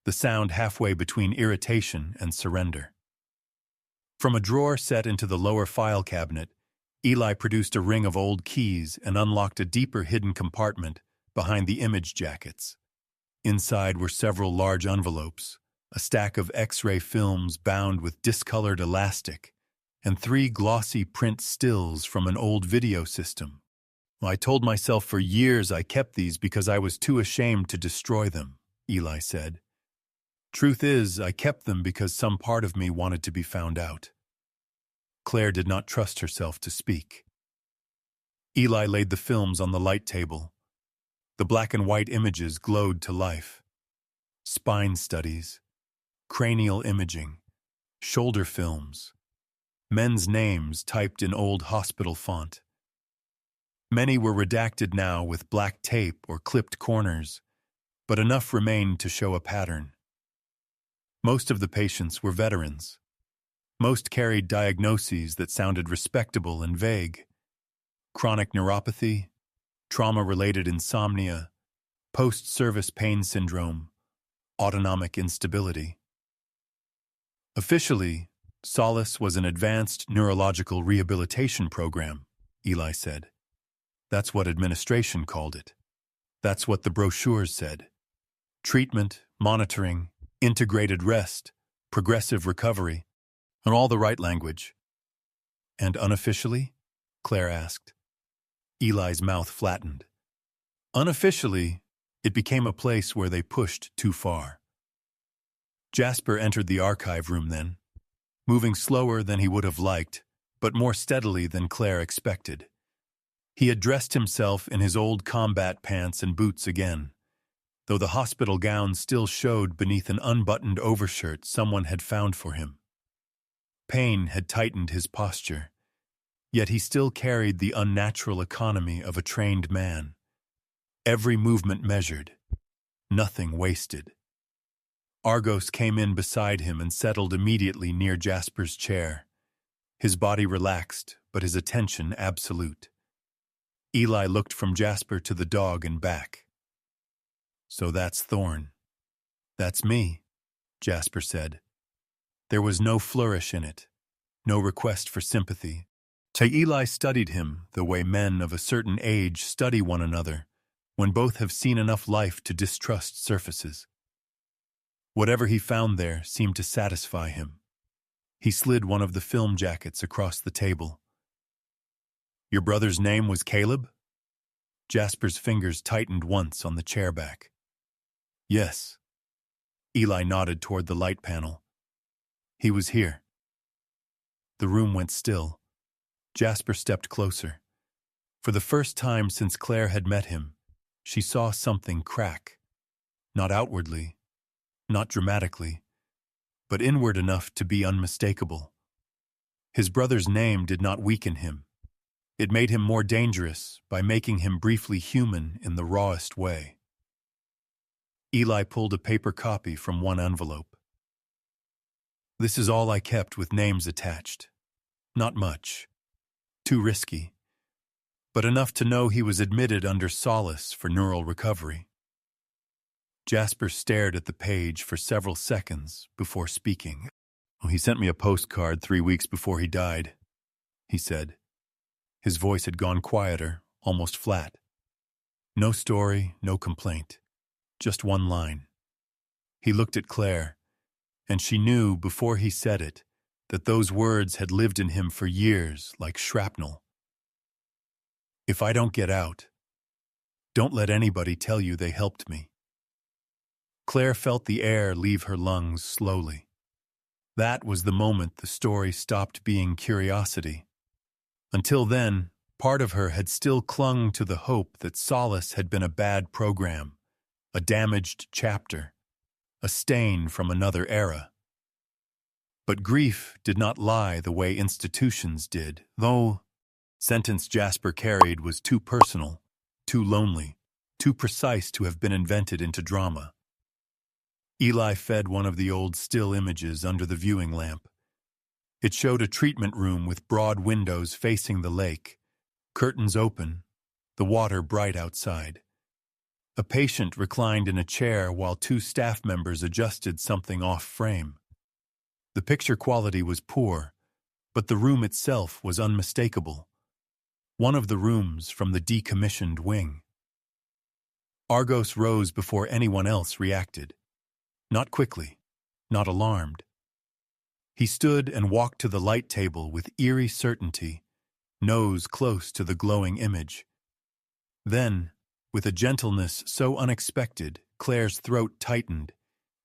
the sound halfway between irritation and surrender. From a drawer set into the lower file cabinet, Eli produced a ring of old keys and unlocked a deeper hidden compartment behind the image jackets. Inside were several large envelopes, a stack of X-ray films bound with discolored elastic, and 3 glossy print stills from an old video system. I told myself for years I kept these because I was too ashamed to destroy them, Eli said. Truth is, I kept them because some part of me wanted to be found out. Claire did not trust herself to speak. Eli laid the films on the light table. The black and white images glowed to life. Spine studies, cranial imaging, shoulder films, men's names typed in old hospital font. Many were redacted now with black tape or clipped corners, but enough remained to show a pattern. Most of the patients were veterans. Most carried diagnoses that sounded respectable and vague. Chronic neuropathy, trauma-related insomnia, post-service pain syndrome, autonomic instability. Officially, Solace was an advanced neurological rehabilitation program, Eli said. That's what administration called it. That's what the brochures said. Treatment, monitoring, integrated rest, progressive recovery, and all the right language. And unofficially? Claire asked. Eli's mouth flattened. Unofficially, it became a place where they pushed too far. Jasper entered the archive room then, moving slower than he would have liked, but more steadily than Claire expected. He had dressed himself in his old combat pants and boots again, though the hospital gown still showed beneath an unbuttoned overshirt someone had found for him. Pain had tightened his posture, yet he still carried the unnatural economy of a trained man. Every movement measured, nothing wasted. Argos came in beside him and settled immediately near Jasper's chair. His body relaxed, but his attention absolute. Eli looked from Jasper to the dog and back. So that's Thorne. That's me, Jasper said. There was no flourish in it, no request for sympathy. Eli studied him the way men of a certain age study one another, when both have seen enough life to distrust surfaces. Whatever he found there seemed to satisfy him. He slid one of the film jackets across the table. Your brother's name was Caleb? Jasper's fingers tightened once on the chair back. Yes. Eli nodded toward the light panel. He was here. The room went still. Jasper stepped closer. For the first time since Claire had met him, she saw something crack. Not outwardly, not dramatically, but inward enough to be unmistakable. His brother's name did not weaken him. It made him more dangerous by making him briefly human in the rawest way. Eli pulled a paper copy from one envelope. This is all I kept with names attached. Not much. Too risky. But enough to know he was admitted under Solace for neural recovery. Jasper stared at the page for several seconds before speaking. He sent me a postcard 3 weeks before he died, he said. His voice had gone quieter, almost flat. No story, no complaint. Just one line. He looked at Claire, and she knew before he said it that those words had lived in him for years like shrapnel. If I don't get out, don't let anybody tell you they helped me. Claire felt the air leave her lungs slowly. That was the moment the story stopped being curiosity. Until then, part of her had still clung to the hope that Solace had been a bad program, a damaged chapter, a stain from another era. But grief did not lie the way institutions did, though sentence Jasper carried was too personal, too lonely, too precise to have been invented into drama. Eli fed one of the old still images under the viewing lamp. It showed a treatment room with broad windows facing the lake, curtains open, the water bright outside. A patient reclined in a chair while two staff members adjusted something off frame. The picture quality was poor, but the room itself was unmistakable. One of the rooms from the decommissioned wing. Argos rose before anyone else reacted. Not quickly, not alarmed. He stood and walked to the light table with eerie certainty, nose close to the glowing image. Then, with a gentleness so unexpected, Claire's throat tightened.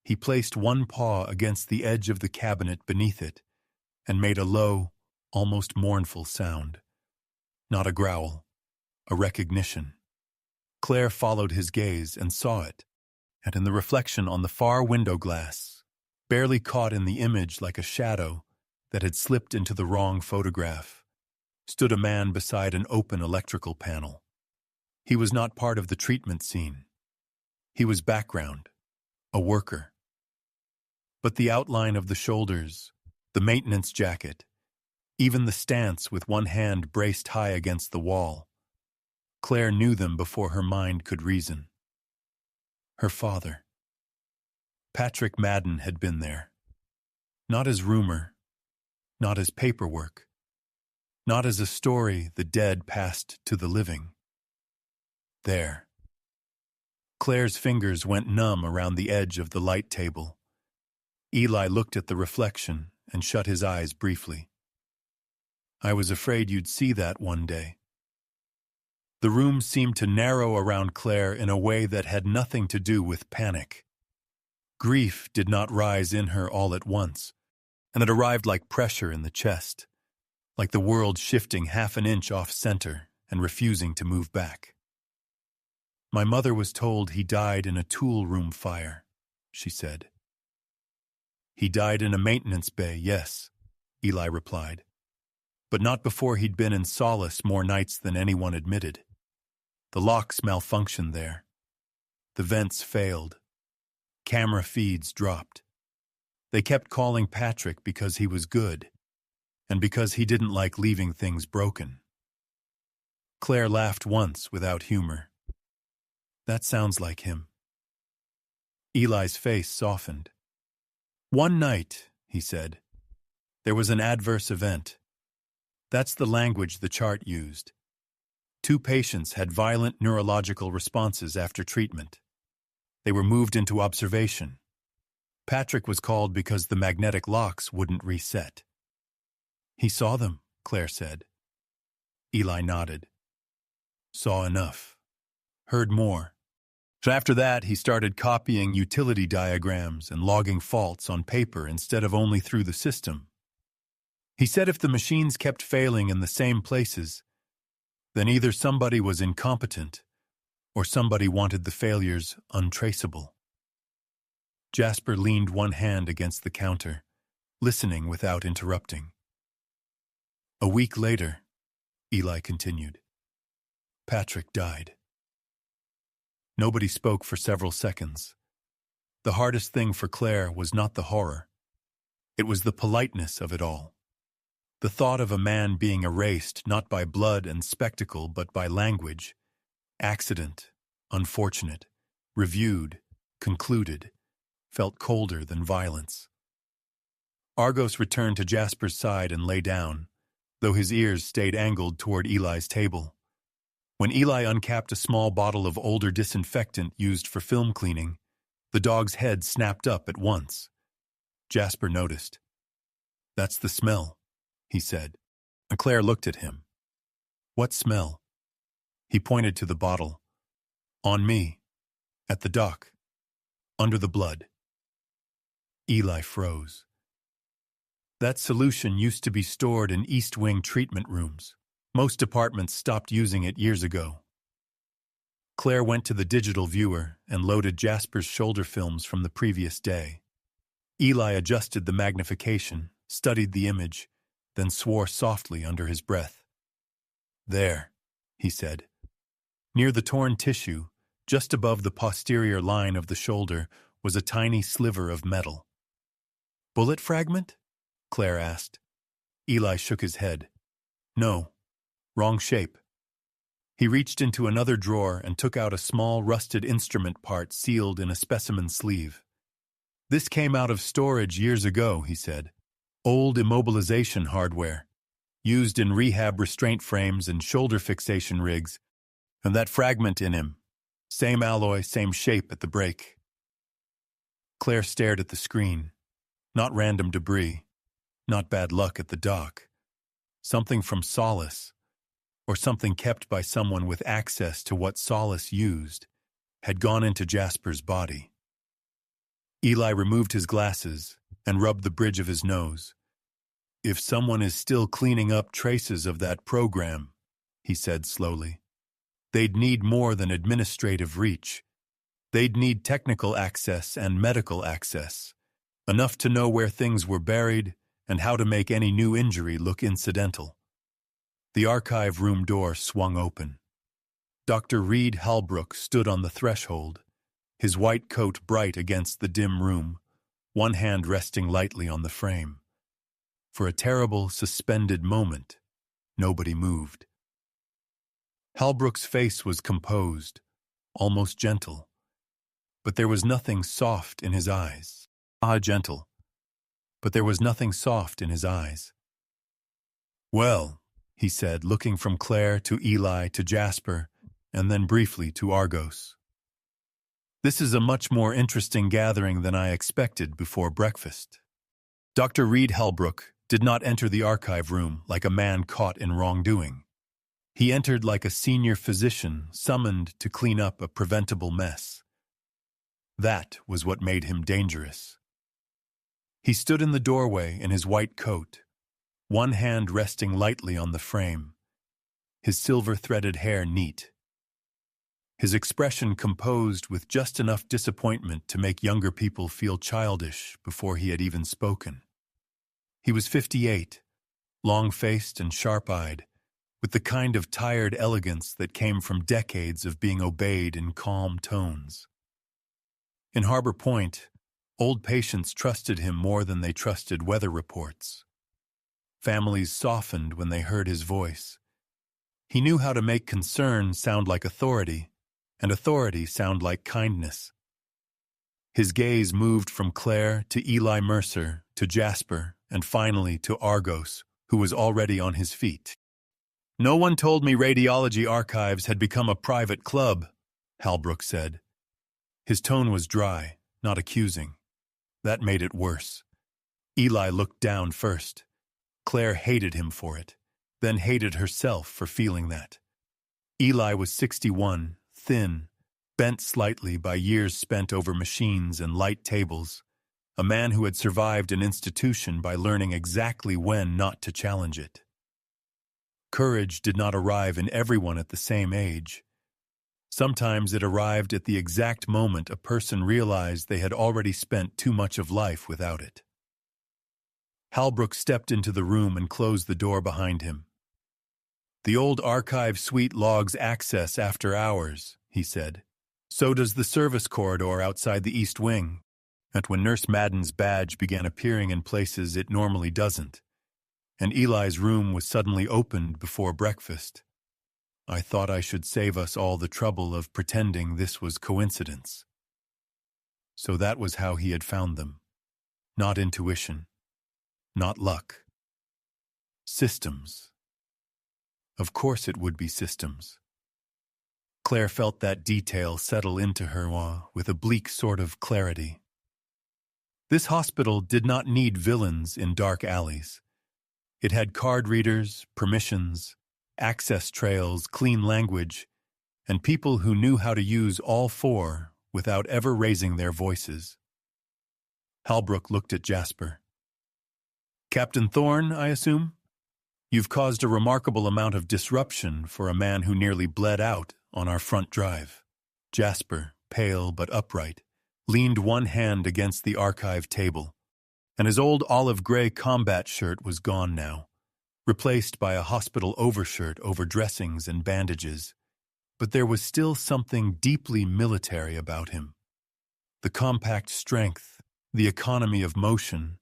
He placed one paw against the edge of the cabinet beneath it and made a low, almost mournful sound. Not a growl, a recognition. Claire followed his gaze and saw it, and in the reflection on the far window glass, barely caught in the image like a shadow that had slipped into the wrong photograph, stood a man beside an open electrical panel. He was not part of the treatment scene. He was background, a worker. But the outline of the shoulders, the maintenance jacket, even the stance with one hand braced high against the wall, Claire knew them before her mind could reason. Her father. Patrick Madden had been there. Not as rumor, not as paperwork, not as a story the dead passed to the living. There. Claire's fingers went numb around the edge of the light table. Eli looked at the reflection and shut his eyes briefly. I was afraid you'd see that one day. The room seemed to narrow around Claire in a way that had nothing to do with panic. Grief did not rise in her all at once, and it arrived like pressure in the chest, like the world shifting half an inch off center and refusing to move back. My mother was told he died in a tool room fire, she said. He died in a maintenance bay, yes, Eli replied, but not before he'd been in solace more nights than anyone admitted. The locks malfunctioned there. The vents failed. Camera feeds dropped. They kept calling Patrick because he was good, and because he didn't like leaving things broken. Claire laughed once without humor. That sounds like him. Eli's face softened. One night, he said, there was an adverse event. That's the language the chart used. 2 patients had violent neurological responses after treatment. They were moved into observation. Patrick was called because the magnetic locks wouldn't reset. He saw them, Claire said. Eli nodded. Saw enough. Heard more. So after that, he started copying utility diagrams and logging faults on paper instead of only through the system. He said if the machines kept failing in the same places, then either somebody was incompetent or somebody wanted the failures untraceable. Jasper leaned one hand against the counter, listening without interrupting. A week later, Eli continued, Patrick died. Nobody spoke for several seconds. The hardest thing for Claire was not the horror. It was the politeness of it all. The thought of a man being erased not by blood and spectacle but by language, accident, unfortunate, reviewed, concluded, felt colder than violence. Argos returned to Jasper's side and lay down, though his ears stayed angled toward Eli's table. When Eli uncapped a small bottle of older disinfectant used for film cleaning, the dog's head snapped up at once. Jasper noticed. That's the smell, he said. And Claire looked at him. What smell? He pointed to the bottle. On me. At the dock. Under the blood. Eli froze. That solution used to be stored in East Wing treatment rooms. Most departments stopped using it years ago. Claire went to the digital viewer and loaded Jasper's shoulder films from the previous day. Eli adjusted the magnification, studied the image, then swore softly under his breath. There, he said. Near the torn tissue, just above the posterior line of the shoulder, was a tiny sliver of metal. "Bullet fragment?" Claire asked. Eli shook his head. "No, wrong shape." He reached into another drawer and took out a small rusted instrument part sealed in a specimen sleeve. "This came out of storage years ago," he said. "Old immobilization hardware, used in rehab restraint frames and shoulder fixation rigs, and that fragment in him. Same alloy, same shape at the break." Claire stared at the screen. Not random debris, not bad luck at the dock. Something from Solace, or something kept by someone with access to what Solace used, had gone into Jasper's body. Eli removed his glasses and rubbed the bridge of his nose. "If someone is still cleaning up traces of that program," he said slowly, "they'd need more than administrative reach. They'd need technical access and medical access, enough to know where things were buried and how to make any new injury look incidental." The archive room door swung open. Dr. Reed Halbrook stood on the threshold, his white coat bright against the dim room, one hand resting lightly on the frame. For a terrible, suspended moment, nobody moved. Halbrook's face was composed, almost gentle, but there was nothing soft in his eyes. Gentle, but there was nothing soft in his eyes. "Well," he said, looking from Claire to Eli to Jasper, and then briefly to Argos. "This is a much more interesting gathering than I expected before breakfast." Dr. Reed Halbrook did not enter the archive room like a man caught in wrongdoing. He entered like a senior physician summoned to clean up a preventable mess. That was what made him dangerous. He stood in the doorway in his white coat, one hand resting lightly on the frame, his silver-threaded hair neat. His expression composed with just enough disappointment to make younger people feel childish before he had even spoken. He was 58, long-faced and sharp-eyed, with the kind of tired elegance that came from decades of being obeyed in calm tones. In Harbor Point, old patients trusted him more than they trusted weather reports. Families softened when they heard his voice. He knew how to make concern sound like authority, and authority sound like kindness. His gaze moved from Claire to Eli Mercer to Jasper and finally to Argos, who was already on his feet. "No one told me radiology archives had become a private club," Halbrook said. His tone was dry, not accusing. That made it worse. Eli looked down first. Claire hated him for it, then hated herself for feeling that. Eli was 61, thin, bent slightly by years spent over machines and light tables, a man who had survived an institution by learning exactly when not to challenge it. Courage did not arrive in everyone at the same age. Sometimes it arrived at the exact moment a person realized they had already spent too much of life without it. Halbrook stepped into the room and closed the door behind him. "The old archive suite logs access after hours," he said. "So does the service corridor outside the East Wing, and when Nurse Madden's badge began appearing in places it normally doesn't, and Eli's room was suddenly opened before breakfast. I thought I should save us all the trouble of pretending this was coincidence." So that was how he had found them. Not intuition. Not luck. Systems. Of course it would be systems. Claire felt that detail settle into her with a bleak sort of clarity. This hospital did not need villains in dark alleys. It had card readers, permissions, access trails, clean language, and people who knew how to use all four without ever raising their voices. Halbrook looked at Jasper. "Captain Thorne, I assume? You've caused a remarkable amount of disruption for a man who nearly bled out on our front drive." Jasper, pale but upright, leaned one hand against the archive table, and his old olive-gray combat shirt was gone now, replaced by a hospital overshirt over dressings and bandages. But there was still something deeply military about him. The compact strength, the economy of motion,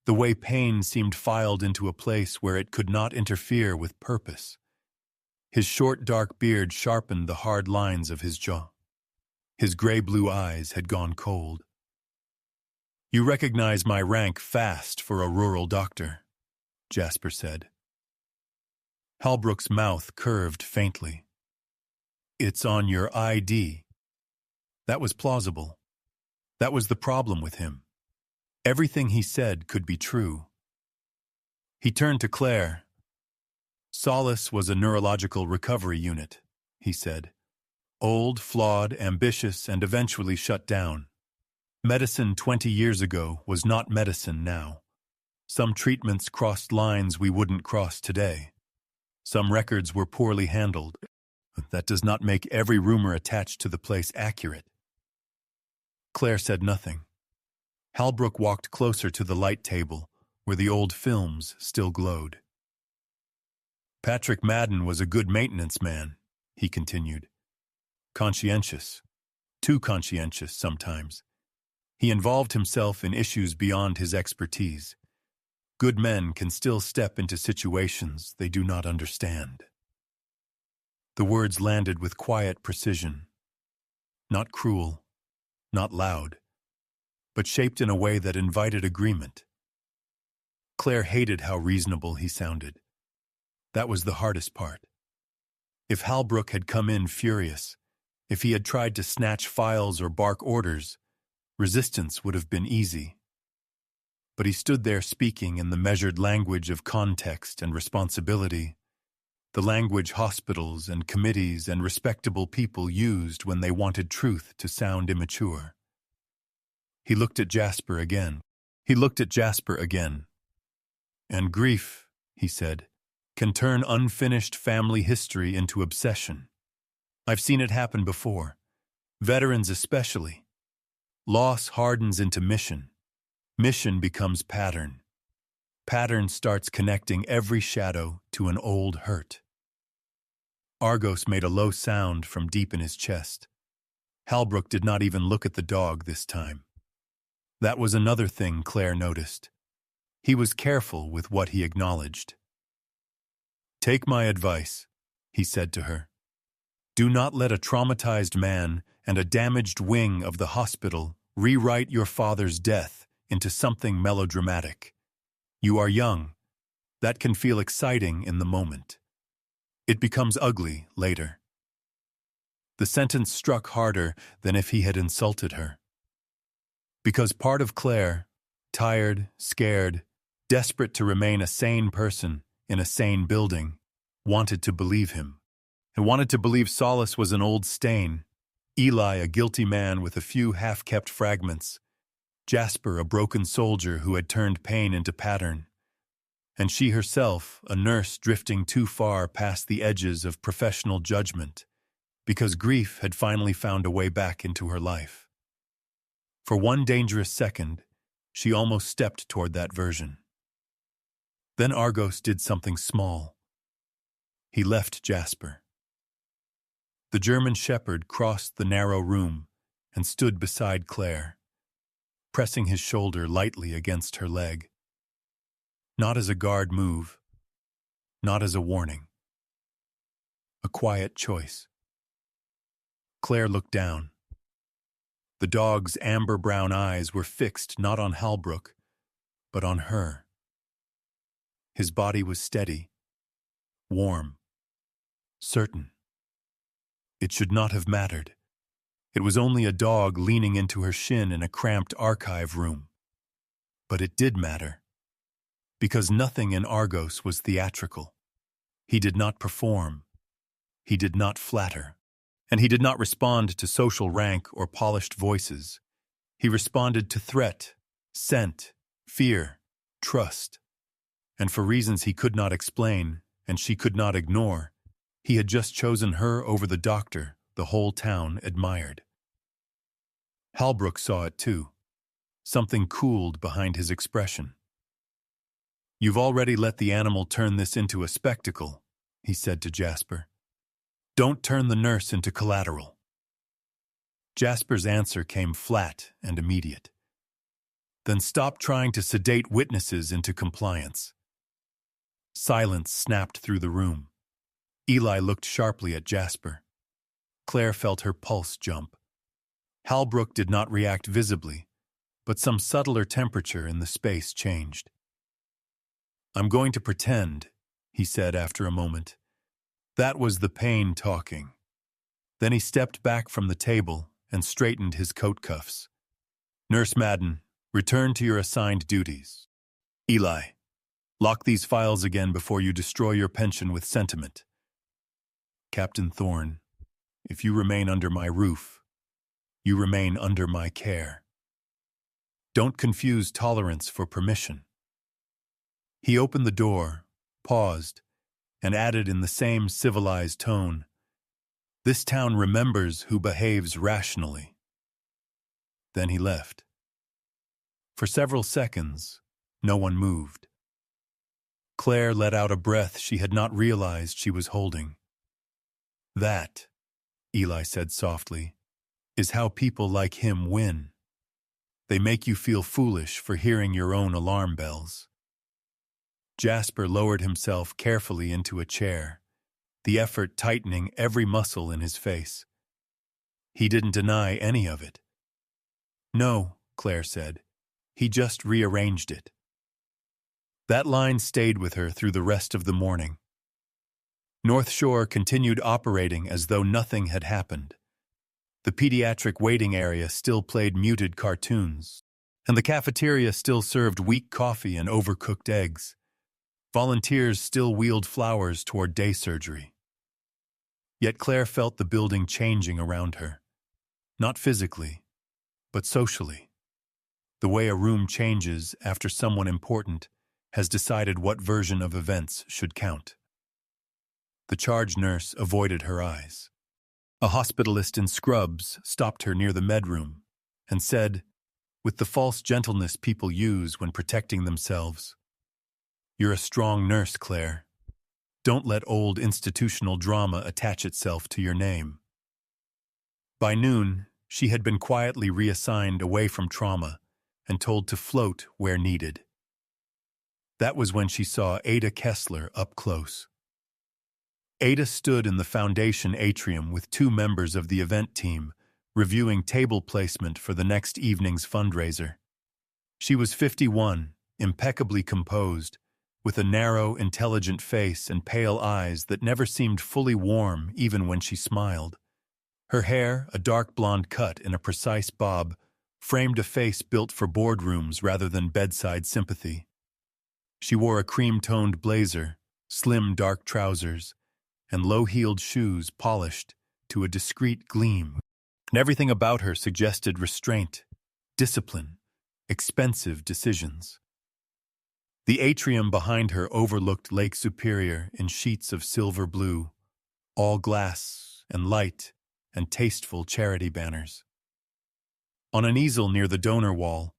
the way pain seemed filed into a place where it could not interfere with purpose. His short dark beard sharpened the hard lines of his jaw. His gray-blue eyes had gone cold. "You recognize my rank fast for a rural doctor," Jasper said. Halbrook's mouth curved faintly. "It's on your ID." That was plausible. That was the problem with him. Everything he said could be true. He turned to Claire. "Solace was a neurological recovery unit," he said. "Old, flawed, ambitious, and eventually shut down. Medicine 20 years ago was not medicine now. Some treatments crossed lines we wouldn't cross today. Some records were poorly handled. That does not make every rumor attached to the place accurate." Claire said nothing. Halbrook walked closer to the light table, where the old films still glowed. "Patrick Madden was a good maintenance man," he continued. "Conscientious. Too conscientious sometimes. He involved himself in issues beyond his expertise. Good men can still step into situations they do not understand." The words landed with quiet precision. Not cruel, not loud, but shaped in a way that invited agreement. Claire hated how reasonable he sounded. That was the hardest part. If Halbrook had come in furious, if he had tried to snatch files or bark orders, resistance would have been easy. But he stood there speaking in the measured language of context and responsibility, the language hospitals and committees and respectable people used when they wanted truth to sound immature. He looked at Jasper again. "And grief," he said, "can turn unfinished family history into obsession. I've seen it happen before. Veterans especially. Loss hardens into mission. Mission becomes pattern. Pattern starts connecting every shadow to an old hurt." Argos made a low sound from deep in his chest. Halbrook did not even look at the dog this time. That was another thing Claire noticed. He was careful with what he acknowledged. "Take my advice," he said to her. "Do not let a traumatized man and a damaged wing of the hospital rewrite your father's death into something melodramatic. You are young. That can feel exciting in the moment. It becomes ugly later." The sentence struck harder than if he had insulted her. Because part of Claire, tired, scared, desperate to remain a sane person in a sane building, wanted to believe him, and wanted to believe Solace was an old stain, Eli a guilty man with a few half-kept fragments, Jasper a broken soldier who had turned pain into pattern, and she herself a nurse drifting too far past the edges of professional judgment, because grief had finally found a way back into her life. For one dangerous second, she almost stepped toward that version. Then Argos did something small. He left Jasper. The German shepherd crossed the narrow room and stood beside Claire, pressing his shoulder lightly against her leg. Not as a guard move, not as a warning. A quiet choice. Claire looked down. The dog's amber-brown eyes were fixed not on Halbrook, but on her. His body was steady, warm, certain. It should not have mattered. It was only a dog leaning into her shin in a cramped archive room. But it did matter, because nothing in Argos was theatrical. He did not perform. He did not flatter. And he did not respond to social rank or polished voices. He responded to threat, scent, fear, trust. And for reasons he could not explain, and she could not ignore, he had just chosen her over the doctor the whole town admired. Halbrook saw it too. Something cooled behind his expression. "You've already let the animal turn this into a spectacle," he said to Jasper. "Don't turn the nurse into collateral." Jasper's answer came flat and immediate. Then stop trying to sedate witnesses into compliance. Silence snapped through the room. Eli looked sharply at Jasper. Claire felt her pulse jump. Halbrook did not react visibly, but some subtler temperature in the space changed. "I'm going to pretend," he said after a moment. "That was the pain talking." Then he stepped back from the table and straightened his coat cuffs. "Nurse Madden, return to your assigned duties. Eli, lock these files again before you destroy your pension with sentiment. Captain Thorne, if you remain under my roof, you remain under my care. Don't confuse tolerance for permission." He opened the door, paused, and added in the same civilized tone, "This town remembers who behaves rationally." Then he left. For several seconds, no one moved. Claire let out a breath she had not realized she was holding. "That," Eli said softly, "is how people like him win. They make you feel foolish for hearing your own alarm bells." Jasper lowered himself carefully into a chair, the effort tightening every muscle in his face. He didn't deny any of it. "No," Claire said. "He just rearranged it." That line stayed with her through the rest of the morning. North Shore continued operating as though nothing had happened. The pediatric waiting area still played muted cartoons, and the cafeteria still served weak coffee and overcooked eggs. Volunteers still wheeled flowers toward day surgery. Yet Claire felt the building changing around her. Not physically, but socially. The way a room changes after someone important has decided what version of events should count. The charge nurse avoided her eyes. A hospitalist in scrubs stopped her near the medroom and said, with the false gentleness people use when protecting themselves, "You're a strong nurse, Claire. Don't let old institutional drama attach itself to your name." By noon, she had been quietly reassigned away from trauma and told to float where needed. That was when she saw Ada Kessler up close. Ada stood in the foundation atrium with two members of the event team, reviewing table placement for the next evening's fundraiser. She was 51, impeccably composed, with a narrow, intelligent face and pale eyes that never seemed fully warm even when she smiled. Her hair, a dark blonde cut in a precise bob, framed a face built for boardrooms rather than bedside sympathy. She wore a cream-toned blazer, slim dark trousers, and low-heeled shoes polished to a discreet gleam. And everything about her suggested restraint, discipline, expensive decisions. The atrium behind her overlooked Lake Superior in sheets of silver blue, all glass and light and tasteful charity banners. On an easel near the donor wall,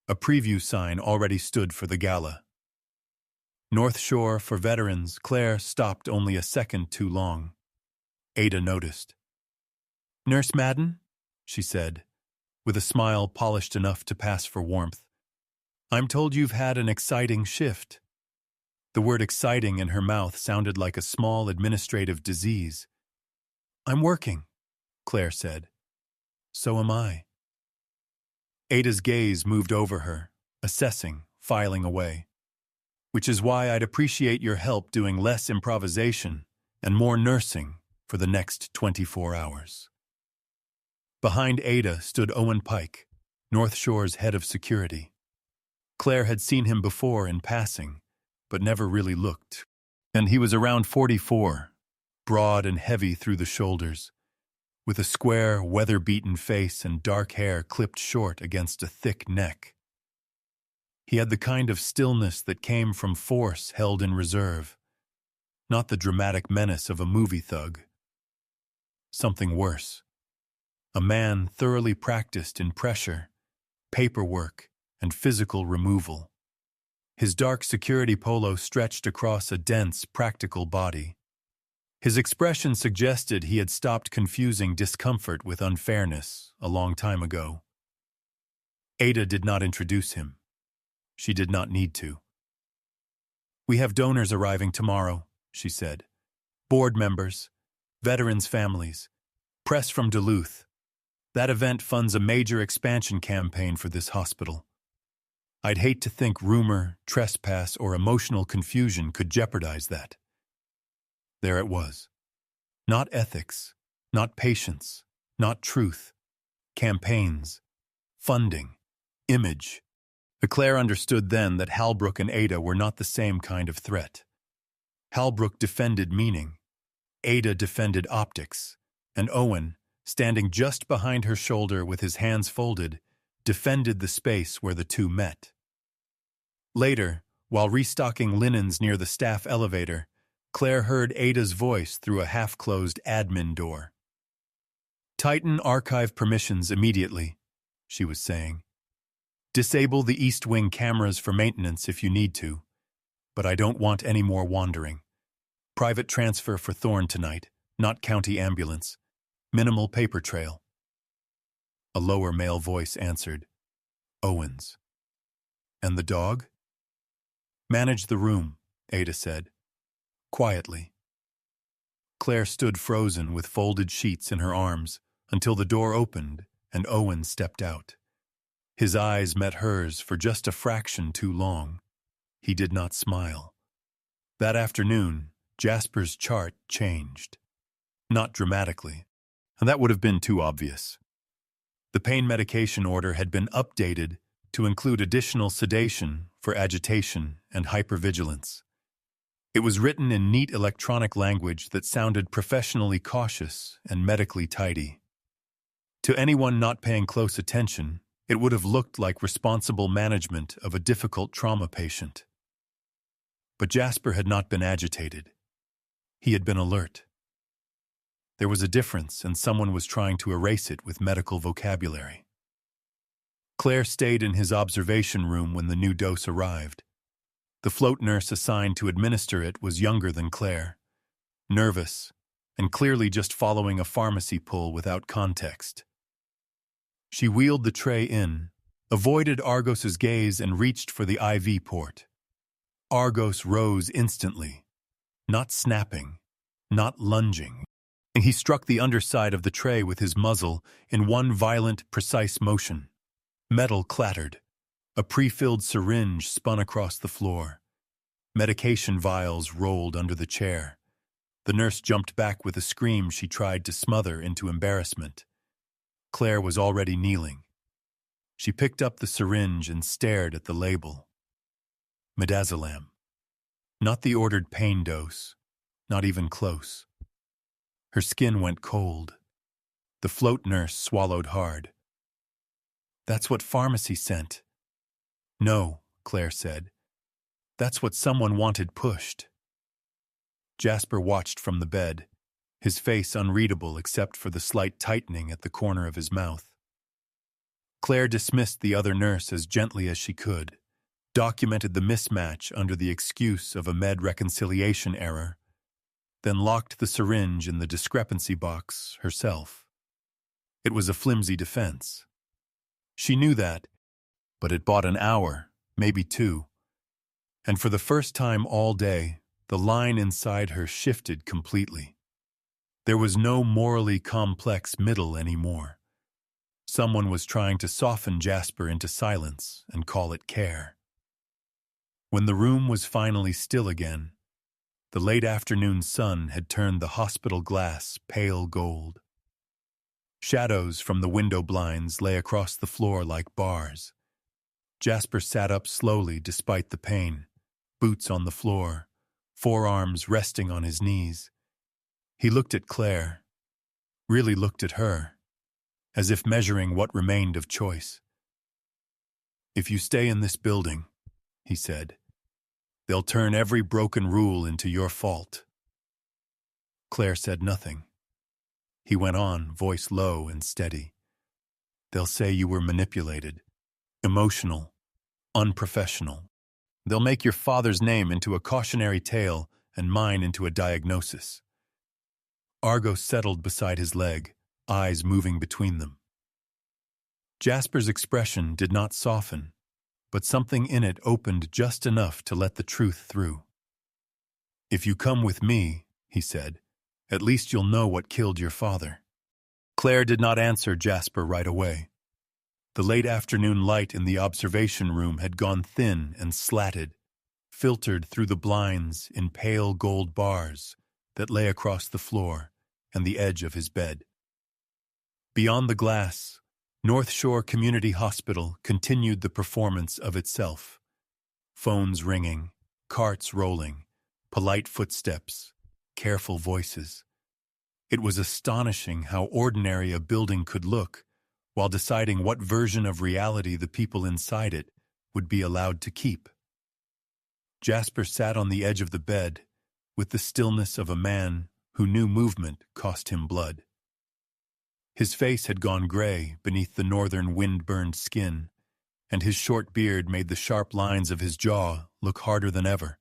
a preview sign already stood for the gala. North Shore for veterans. Claire stopped only a second too long. Ada noticed. "Nurse Madden," she said, with a smile polished enough to pass for warmth. "I'm told you've had an exciting shift." The word exciting in her mouth sounded like a small administrative disease. "I'm working," Claire said. "So am I." Ada's gaze moved over her, assessing, filing away. "Which is why I'd appreciate your help doing less improvisation and more nursing for the next 24 hours. Behind Ada stood Owen Pike, North Shore's head of security. Claire had seen him before in passing, but never really looked. And he was around 44, broad and heavy through the shoulders, with a square, weather-beaten face and dark hair clipped short against a thick neck. He had the kind of stillness that came from force held in reserve, not the dramatic menace of a movie thug. Something worse. A man thoroughly practiced in pressure, paperwork, and physical removal. His dark security polo stretched across a dense, practical body. His expression suggested he had stopped confusing discomfort with unfairness a long time ago. Ada did not introduce him. She did not need to. "We have donors arriving tomorrow," she said. "Board members, veterans' families, press from Duluth. That event funds a major expansion campaign for this hospital. I'd hate to think rumor, trespass, or emotional confusion could jeopardize that." There it was. Not ethics, not patience, not truth. Campaigns, funding, image. Claire understood then that Halbrook and Ada were not the same kind of threat. Halbrook defended meaning. Ada defended optics. And Owen, standing just behind her shoulder with his hands folded, defended the space where the two met. Later, while restocking linens near the staff elevator, Claire heard Ada's voice through a half-closed admin door. "Tighten archive permissions immediately," she was saying. "Disable the East Wing cameras for maintenance if you need to, but I don't want any more wandering. Private transfer for Thorne tonight, not county ambulance. Minimal paper trail." A lower male voice answered, "Owens." "And the dog?" "Manage the room," Ada said. Quietly. Claire stood frozen with folded sheets in her arms until the door opened and Owen stepped out. His eyes met hers for just a fraction too long. He did not smile. That afternoon, Jasper's chart changed. Not dramatically, and that would have been too obvious. The pain medication order had been updated to include additional sedation for agitation and hypervigilance. It was written in neat electronic language that sounded professionally cautious and medically tidy. To anyone not paying close attention, it would have looked like responsible management of a difficult trauma patient. But Jasper had not been agitated. He had been alert. There was a difference, and someone was trying to erase it with medical vocabulary. Claire stayed in his observation room when the new dose arrived. The float nurse assigned to administer it was younger than Claire, nervous, and clearly just following a pharmacy pull without context. She wheeled the tray in, avoided Argos's gaze, and reached for the IV port. Argos rose instantly, not snapping, not lunging. He struck the underside of the tray with his muzzle in one violent, precise motion. Metal clattered. A pre-filled syringe spun across the floor. Medication vials rolled under the chair. The nurse jumped back with a scream she tried to smother into embarrassment. Claire was already kneeling. She picked up the syringe and stared at the label. Midazolam. Not the ordered pain dose, not even close. Her skin went cold. The float nurse swallowed hard. "That's what pharmacy sent." "No," Claire said. "That's what someone wanted pushed." Jasper watched from the bed, his face unreadable except for the slight tightening at the corner of his mouth. Claire dismissed the other nurse as gently as she could, documented the mismatch under the excuse of a med reconciliation error, then locked the syringe in the discrepancy box herself. It was a flimsy defense. She knew that, but it bought an hour, maybe two. And for the first time all day, the line inside her shifted completely. There was no morally complex middle anymore. Someone was trying to soften Jasper into silence and call it care. When the room was finally still again, the late afternoon sun had turned the hospital glass pale gold. Shadows from the window blinds lay across the floor like bars. Jasper sat up slowly despite the pain, boots on the floor, forearms resting on his knees. He looked at Claire, really looked at her, as if measuring what remained of choice. "If you stay in this building," he said, "they'll turn every broken rule into your fault." Claire said nothing. He went on, voice low and steady. "They'll say you were manipulated, emotional, unprofessional. They'll make your father's name into a cautionary tale and mine into a diagnosis. Argos settled beside his leg, eyes moving between them. Jasper's expression did not soften, but something in it opened just enough to let the truth through. "If you come with me," he said, "at least you'll know what killed your father." Claire did not answer Jasper right away. The late afternoon light in the observation room had gone thin and slatted, filtered through the blinds in pale gold bars that lay across the floor and the edge of his bed. Beyond the glass, North Shore Community Hospital continued the performance of itself. Phones ringing, carts rolling, polite footsteps, careful voices. It was astonishing how ordinary a building could look while deciding what version of reality the people inside it would be allowed to keep. Jasper sat on the edge of the bed with the stillness of a man who knew movement cost him blood. His face had gone gray beneath the northern wind-burned skin, and his short beard made the sharp lines of his jaw look harder than ever.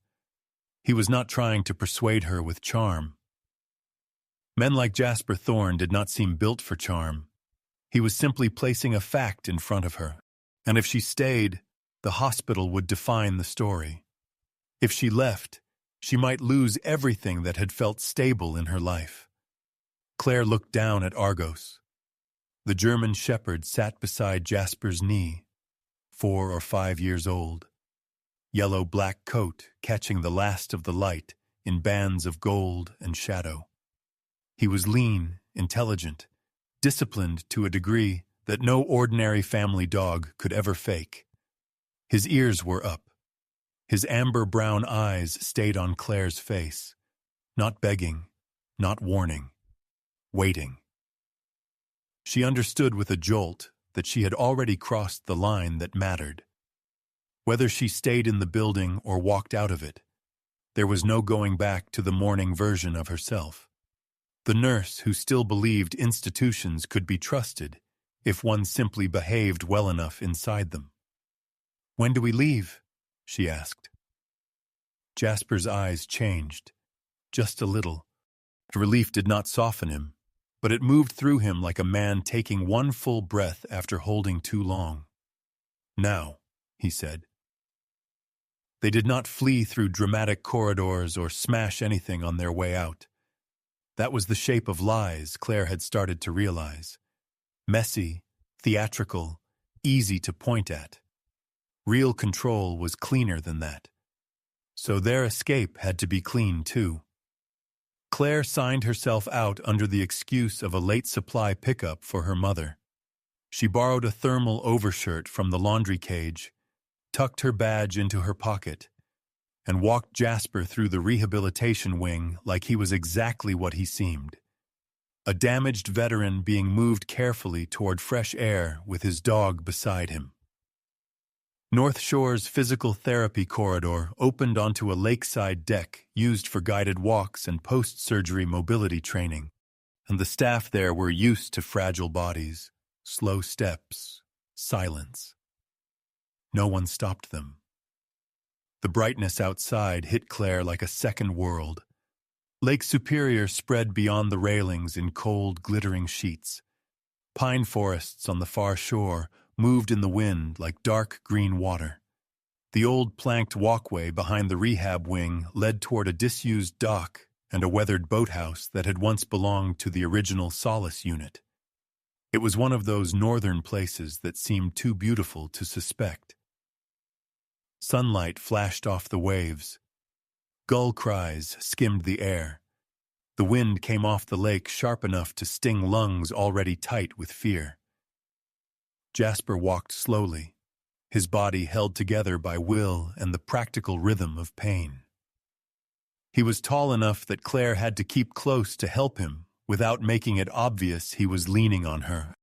He was not trying to persuade her with charm. Men like Jasper Thorne did not seem built for charm. He was simply placing a fact in front of her, and if she stayed, the hospital would define the story. If she left, she might lose everything that had felt stable in her life. Claire looked down at Argos. The German shepherd sat beside Jasper's knee, 4 or 5 years old. Yellow-black coat catching the last of the light in bands of gold and shadow. He was lean, intelligent, disciplined to a degree that no ordinary family dog could ever fake. His ears were up. His amber-brown eyes stayed on Claire's face, not begging, not warning, waiting. She understood with a jolt that she had already crossed the line that mattered. Whether she stayed in the building or walked out of it, there was no going back to the morning version of herself. The nurse who still believed institutions could be trusted if one simply behaved well enough inside them. "When do we leave?" she asked. Jasper's eyes changed, just a little. Relief did not soften him, but it moved through him like a man taking one full breath after holding too long. "Now," he said. They did not flee through dramatic corridors or smash anything on their way out. That was the shape of lies Claire had started to realize. Messy, theatrical, easy to point at. Real control was cleaner than that. So their escape had to be clean too. Claire signed herself out under the excuse of a late supply pickup for her mother. She borrowed a thermal overshirt from the laundry cage, tucked her badge into her pocket, and walked Jasper through the rehabilitation wing like he was exactly what he seemed. A damaged veteran being moved carefully toward fresh air with his dog beside him. North Shore's physical therapy corridor opened onto a lakeside deck used for guided walks and post-surgery mobility training, and the staff there were used to fragile bodies, slow steps, silence. No one stopped them. The brightness outside hit Claire like a second world. Lake Superior spread beyond the railings in cold, glittering sheets. Pine forests on the far shore moved in the wind like dark green water. The old planked walkway behind the rehab wing led toward a disused dock and a weathered boathouse that had once belonged to the original Solace unit. It was one of those northern places that seemed too beautiful to suspect. Sunlight flashed off the waves. Gull cries skimmed the air. The wind came off the lake sharp enough to sting lungs already tight with fear. Jasper walked slowly, his body held together by will and the practical rhythm of pain. He was tall enough that Claire had to keep close to help him without making it obvious he was leaning on her.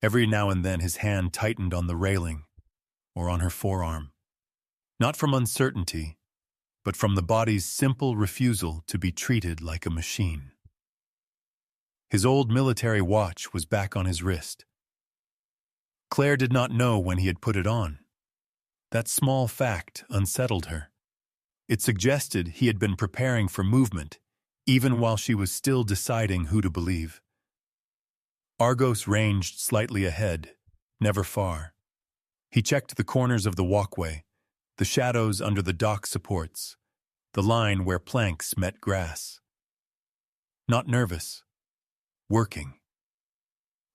Every now and then his hand tightened on the railing or on her forearm, not from uncertainty, but from the body's simple refusal to be treated like a machine. His old military watch was back on his wrist. Claire did not know when he had put it on. That small fact unsettled her. It suggested he had been preparing for movement, even while she was still deciding who to believe. Argos ranged slightly ahead, never far. He checked the corners of the walkway, the shadows under the dock supports, the line where planks met grass. Not nervous. Working.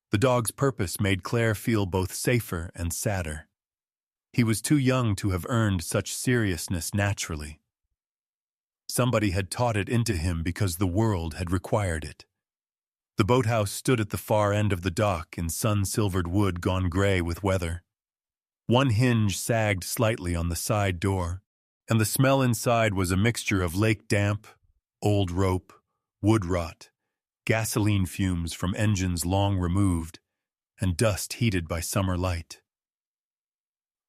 The dog's purpose made Claire feel both safer and sadder. He was too young to have earned such seriousness naturally. Somebody had taught it into him because the world had required it. The boathouse stood at the far end of the dock in sun-silvered wood gone gray with weather. One hinge sagged slightly on the side door, and the smell inside was a mixture of lake damp, old rope, wood rot, gasoline fumes from engines long removed, and dust heated by summer light.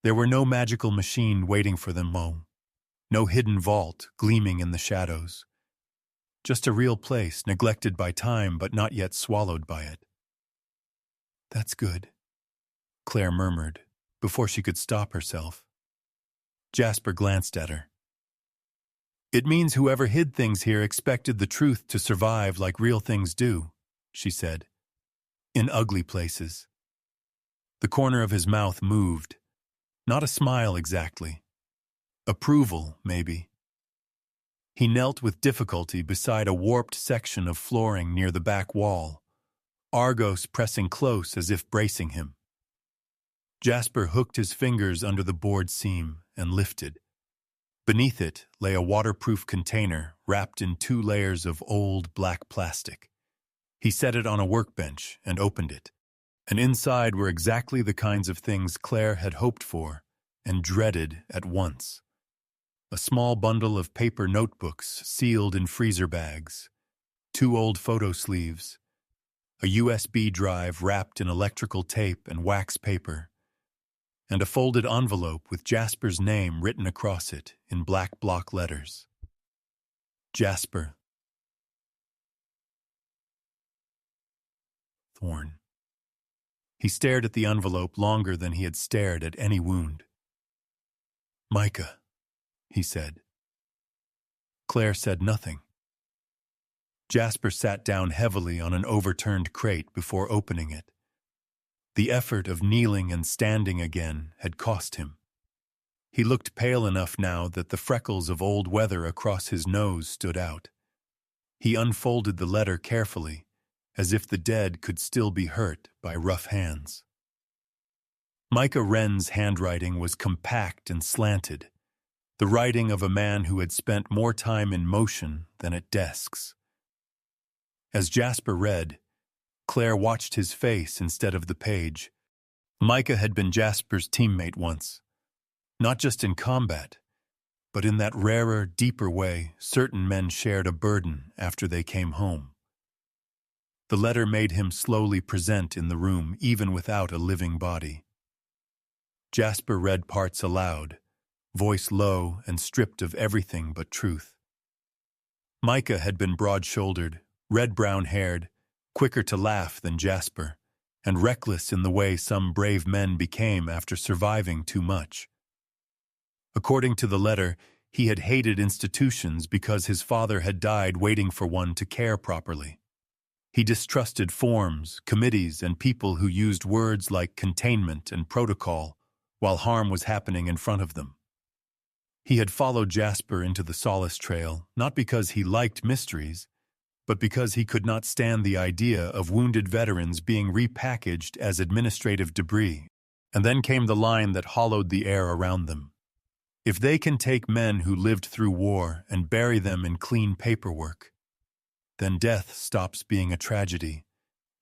There were no magical machine waiting for them, no hidden vault gleaming in the shadows. Just a real place, neglected by time but not yet swallowed by it. "That's good," Claire murmured, before she could stop herself. Jasper glanced at her. "It means whoever hid things here expected the truth to survive like real things do," she said. "In ugly places." The corner of his mouth moved. Not a smile exactly. Approval, maybe. He knelt with difficulty beside a warped section of flooring near the back wall, Argos pressing close as if bracing him. Jasper hooked his fingers under the board seam and lifted. Beneath it lay a waterproof container wrapped in 2 layers of old black plastic. He set it on a workbench and opened it, and inside were exactly the kinds of things Claire had hoped for and dreaded at once. A small bundle of paper notebooks sealed in freezer bags, 2 old photo sleeves, a USB drive wrapped in electrical tape and wax paper, and a folded envelope with Jasper's name written across it in black block letters. Jasper Thorne. He stared at the envelope longer than he had stared at any wound. "Micah," he said. Claire said nothing. Jasper sat down heavily on an overturned crate before opening it. The effort of kneeling and standing again had cost him. He looked pale enough now that the freckles of old weather across his nose stood out. He unfolded the letter carefully, as if the dead could still be hurt by rough hands. Micah Wren's handwriting was compact and slanted, the writing of a man who had spent more time in motion than at desks. As Jasper read, Claire watched his face instead of the page. Micah had been Jasper's teammate once, not just in combat, but in that rarer, deeper way certain men shared a burden after they came home. The letter made him slowly present in the room even without a living body. Jasper read parts aloud, voice low and stripped of everything but truth. Micah had been broad-shouldered, red-brown-haired, quicker to laugh than Jasper, and reckless in the way some brave men became after surviving too much. According to the letter, he had hated institutions because his father had died waiting for one to care properly. He distrusted forms, committees, and people who used words like containment and protocol while harm was happening in front of them. He had followed Jasper into the Solace Trail not because he liked mysteries, but because he could not stand the idea of wounded veterans being repackaged as administrative debris. And then came the line that hollowed the air around them. If they can take men who lived through war and bury them in clean paperwork, then death stops being a tragedy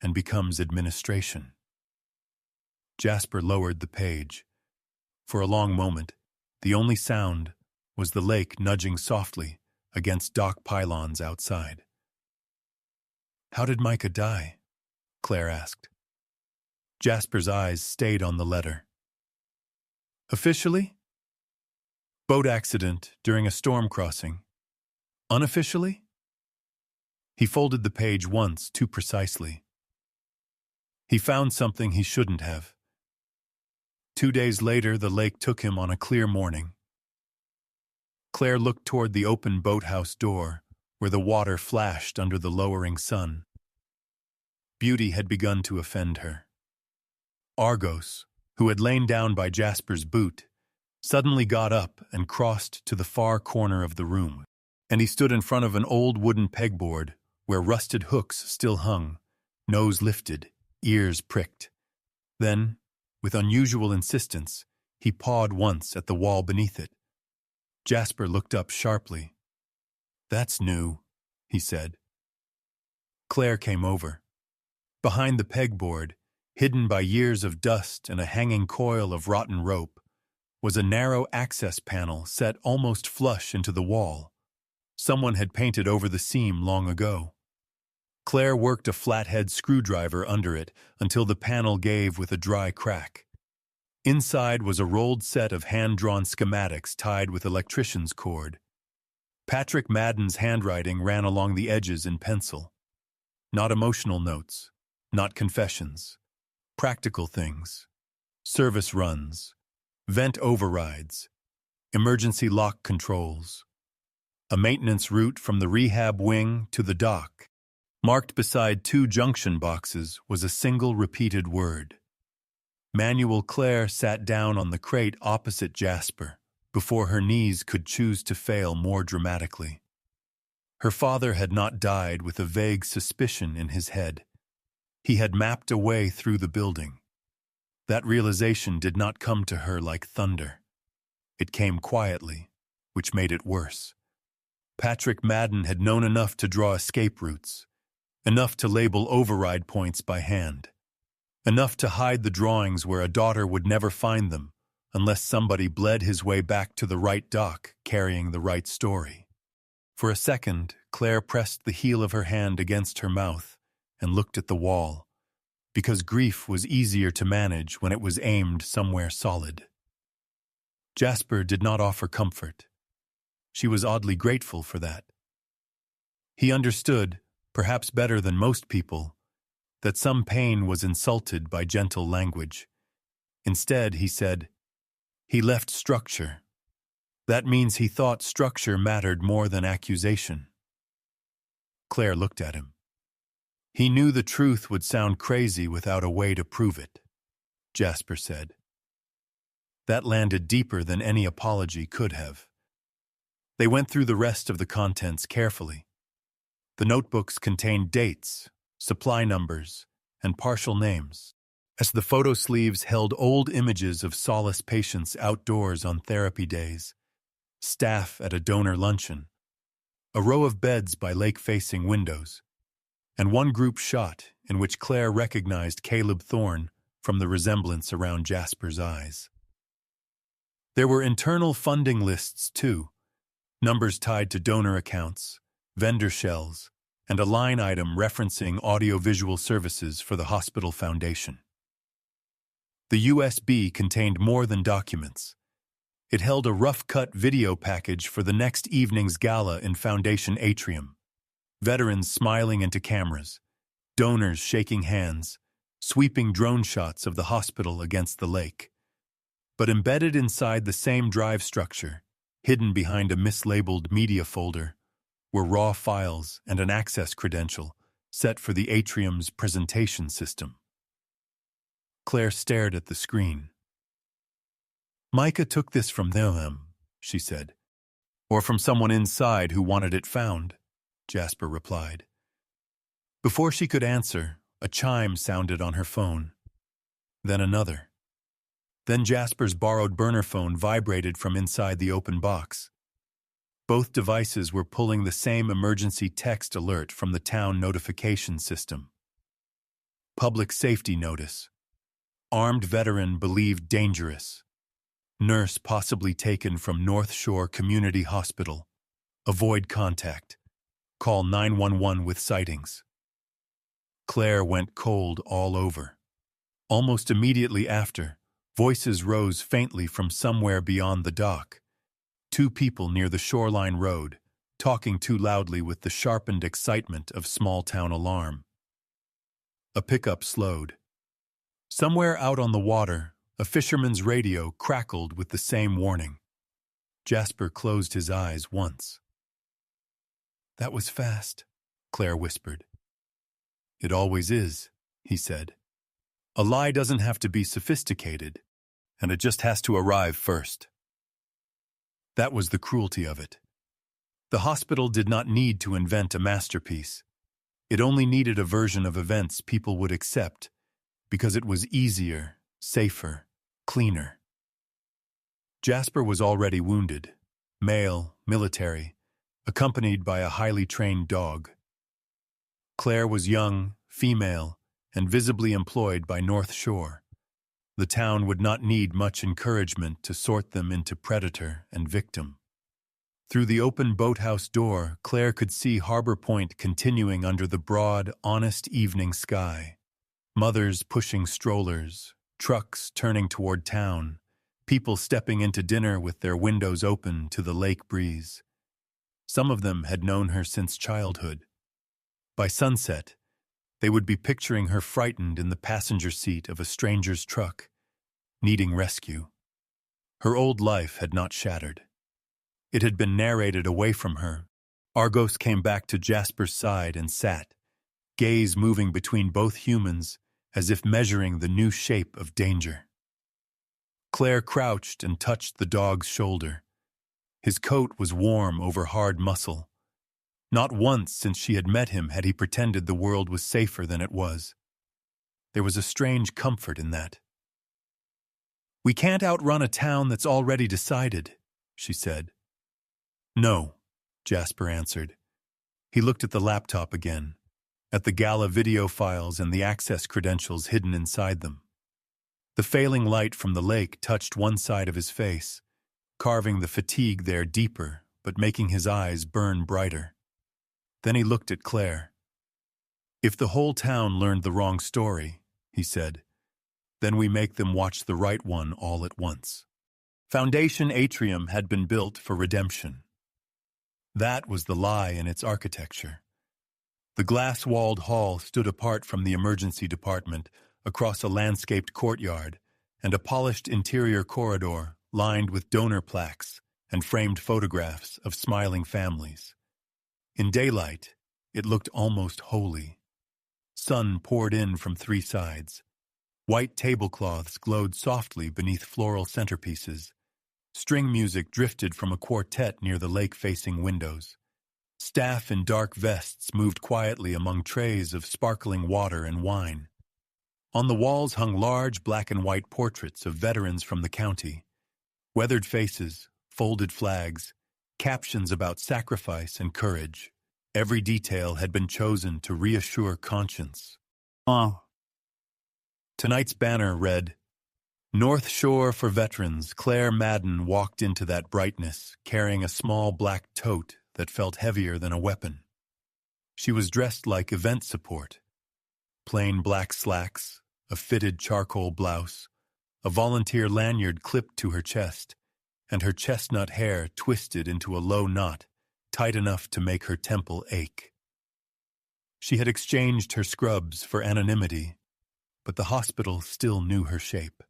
and becomes administration. Jasper lowered the page. For a long moment, the only sound was the lake nudging softly against dock pylons outside. "How did Micah die?" Claire asked. Jasper's eyes stayed on the letter. "Officially? Boat accident during a storm crossing. Unofficially?" He folded the page once too precisely. He found something he shouldn't have. 2 days later, the lake took him on a clear morning. Claire looked toward the open boathouse door, where the water flashed under the lowering sun. Beauty had begun to offend her. Argos, who had lain down by Jasper's boot, suddenly got up and crossed to the far corner of the room, and he stood in front of an old wooden pegboard where rusted hooks still hung, nose lifted, ears pricked. Then, with unusual insistence, he pawed once at the wall beneath it. Jasper looked up sharply. "That's new," he said. Claire came over. Behind the pegboard, hidden by years of dust and a hanging coil of rotten rope, was a narrow access panel set almost flush into the wall. Someone had painted over the seam long ago. Claire worked a flathead screwdriver under it until the panel gave with a dry crack. Inside was a rolled set of hand-drawn schematics tied with electrician's cord. Patrick Madden's handwriting ran along the edges in pencil. Not emotional notes, not confessions. Practical things. Service runs. Vent overrides. Emergency lock controls. A maintenance route from the rehab wing to the dock. Marked beside 2 junction boxes was a single repeated word. Manual Claire sat down on the crate opposite Jasper before her knees could choose to fail more dramatically. Her father had not died with a vague suspicion in his head. He had mapped a way through the building. That realization did not come to her like thunder. It came quietly, which made it worse. Patrick Madden had known enough to draw escape routes, enough to label override points by hand, enough to hide the drawings where a daughter would never find them unless somebody bled his way back to the right dock carrying the right story. For a second, Claire pressed the heel of her hand against her mouth and looked at the wall, because grief was easier to manage when it was aimed somewhere solid. Jasper did not offer comfort. She was oddly grateful for that. He understood, perhaps better than most people, that some pain was insulted by gentle language. Instead, he said, "He left structure. That means he thought structure mattered more than accusation." Claire looked at him. "He knew the truth would sound crazy without a way to prove it," Jasper said. That landed deeper than any apology could have. They went through the rest of the contents carefully. The notebooks contained dates, supply numbers, and partial names, as the photo sleeves held old images of Solace patients outdoors on therapy days, staff at a donor luncheon, a row of beds by lake-facing windows, and one group shot in which Claire recognized Caleb Thorne from the resemblance around Jasper's eyes. There were internal funding lists, too, numbers tied to donor accounts, vendor shells, and a line item referencing audiovisual services for the hospital foundation. The USB contained more than documents. It held a rough-cut video package for the next evening's gala in Foundation Atrium. Veterans smiling into cameras, donors shaking hands, sweeping drone shots of the hospital against the lake. But embedded inside the same drive structure, hidden behind a mislabeled media folder, were raw files and an access credential set for the Atrium's presentation system. Claire stared at the screen. "Micah took this from them," she said. "Or from someone inside who wanted it found," Jasper replied. Before she could answer, a chime sounded on her phone. Then another. Then Jasper's borrowed burner phone vibrated from inside the open box. Both devices were pulling the same emergency text alert from the town notification system. Public safety notice. Armed veteran believed dangerous. Nurse possibly taken from North Shore Community Hospital. Avoid contact. Call 911 with sightings. Claire went cold all over. Almost immediately after, voices rose faintly from somewhere beyond the dock. 2 people near the shoreline road, talking too loudly with the sharpened excitement of small-town alarm. A pickup slowed. Somewhere out on the water, a fisherman's radio crackled with the same warning. Jasper closed his eyes once. That was fast, Claire whispered. It always is, he said. A lie doesn't have to be sophisticated, and it just has to arrive first. That was the cruelty of it. The hospital did not need to invent a masterpiece. It only needed a version of events people would accept, because it was easier, safer, cleaner. Jasper was already wounded, male, military, accompanied by a highly trained dog. Claire was young, female, and visibly employed by North Shore. The town would not need much encouragement to sort them into predator and victim. Through the open boathouse door, Claire could see Harbor Point continuing under the broad, honest evening sky. Mothers pushing strollers, trucks turning toward town, people stepping into dinner with their windows open to the lake breeze. Some of them had known her since childhood. By sunset, they would be picturing her frightened in the passenger seat of a stranger's truck, needing rescue. Her old life had not shattered. It had been narrated away from her. Argos came back to Jasper's side and sat, gaze moving between both humans as if measuring the new shape of danger. Claire crouched and touched the dog's shoulder. His coat was warm over hard muscle. Not once since she had met him had he pretended the world was safer than it was. There was a strange comfort in that. "We can't outrun a town that's already decided," she said. "No," Jasper answered. He looked at the laptop again, at the Gala video files and the access credentials hidden inside them. The failing light from the lake touched one side of his face, carving the fatigue there deeper, but making his eyes burn brighter. Then he looked at Claire. "If the whole town learned the wrong story," he said, "then we make them watch the right one all at once." Foundation Atrium had been built for redemption. That was the lie in its architecture. The glass-walled hall stood apart from the emergency department, across a landscaped courtyard, and a polished interior corridor lined with donor plaques and framed photographs of smiling families. In daylight, it looked almost holy. Sun poured in from three sides. White tablecloths glowed softly beneath floral centerpieces. String music drifted from a quartet near the lake-facing windows. Staff in dark vests moved quietly among trays of sparkling water and wine. On the walls hung large black and white portraits of veterans from the county. Weathered faces, folded flags, captions about sacrifice and courage. Every detail had been chosen to reassure conscience. Tonight's banner read, "North Shore for Veterans." Claire Madden walked into that brightness, carrying a small black tote that felt heavier than a weapon. She was dressed like event support. Plain black slacks, a fitted charcoal blouse, a volunteer lanyard clipped to her chest, and her chestnut hair twisted into a low knot, tight enough to make her temple ache. She had exchanged her scrubs for anonymity, but the hospital still knew her shape.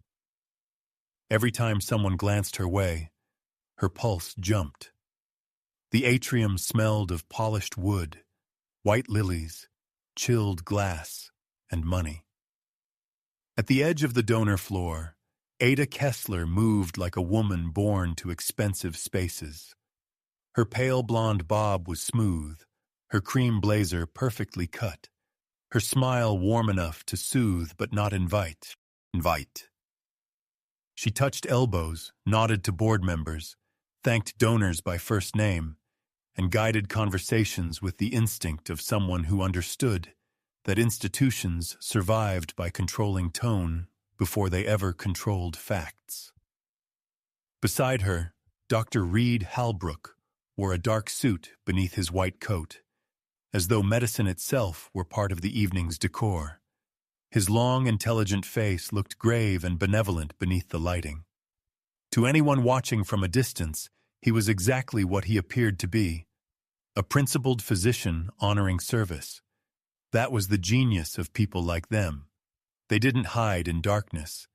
Every time someone glanced her way, her pulse jumped. The atrium smelled of polished wood, white lilies, chilled glass, and money. At the edge of the donor floor, Ada Kessler moved like a woman born to expensive spaces. Her pale blonde bob was smooth, her cream blazer perfectly cut, her smile warm enough to soothe but not invite. She touched elbows, nodded to board members, thanked donors by first name, and guided conversations with the instinct of someone who understood that institutions survived by controlling tone before they ever controlled facts. Beside her, Dr. Reed Halbrook wore a dark suit beneath his white coat, as though medicine itself were part of the evening's decor. His long, intelligent face looked grave and benevolent beneath the lighting. To anyone watching from a distance, he was exactly what he appeared to be, a principled physician honoring service. That was the genius of people like them. They didn't hide in darkness.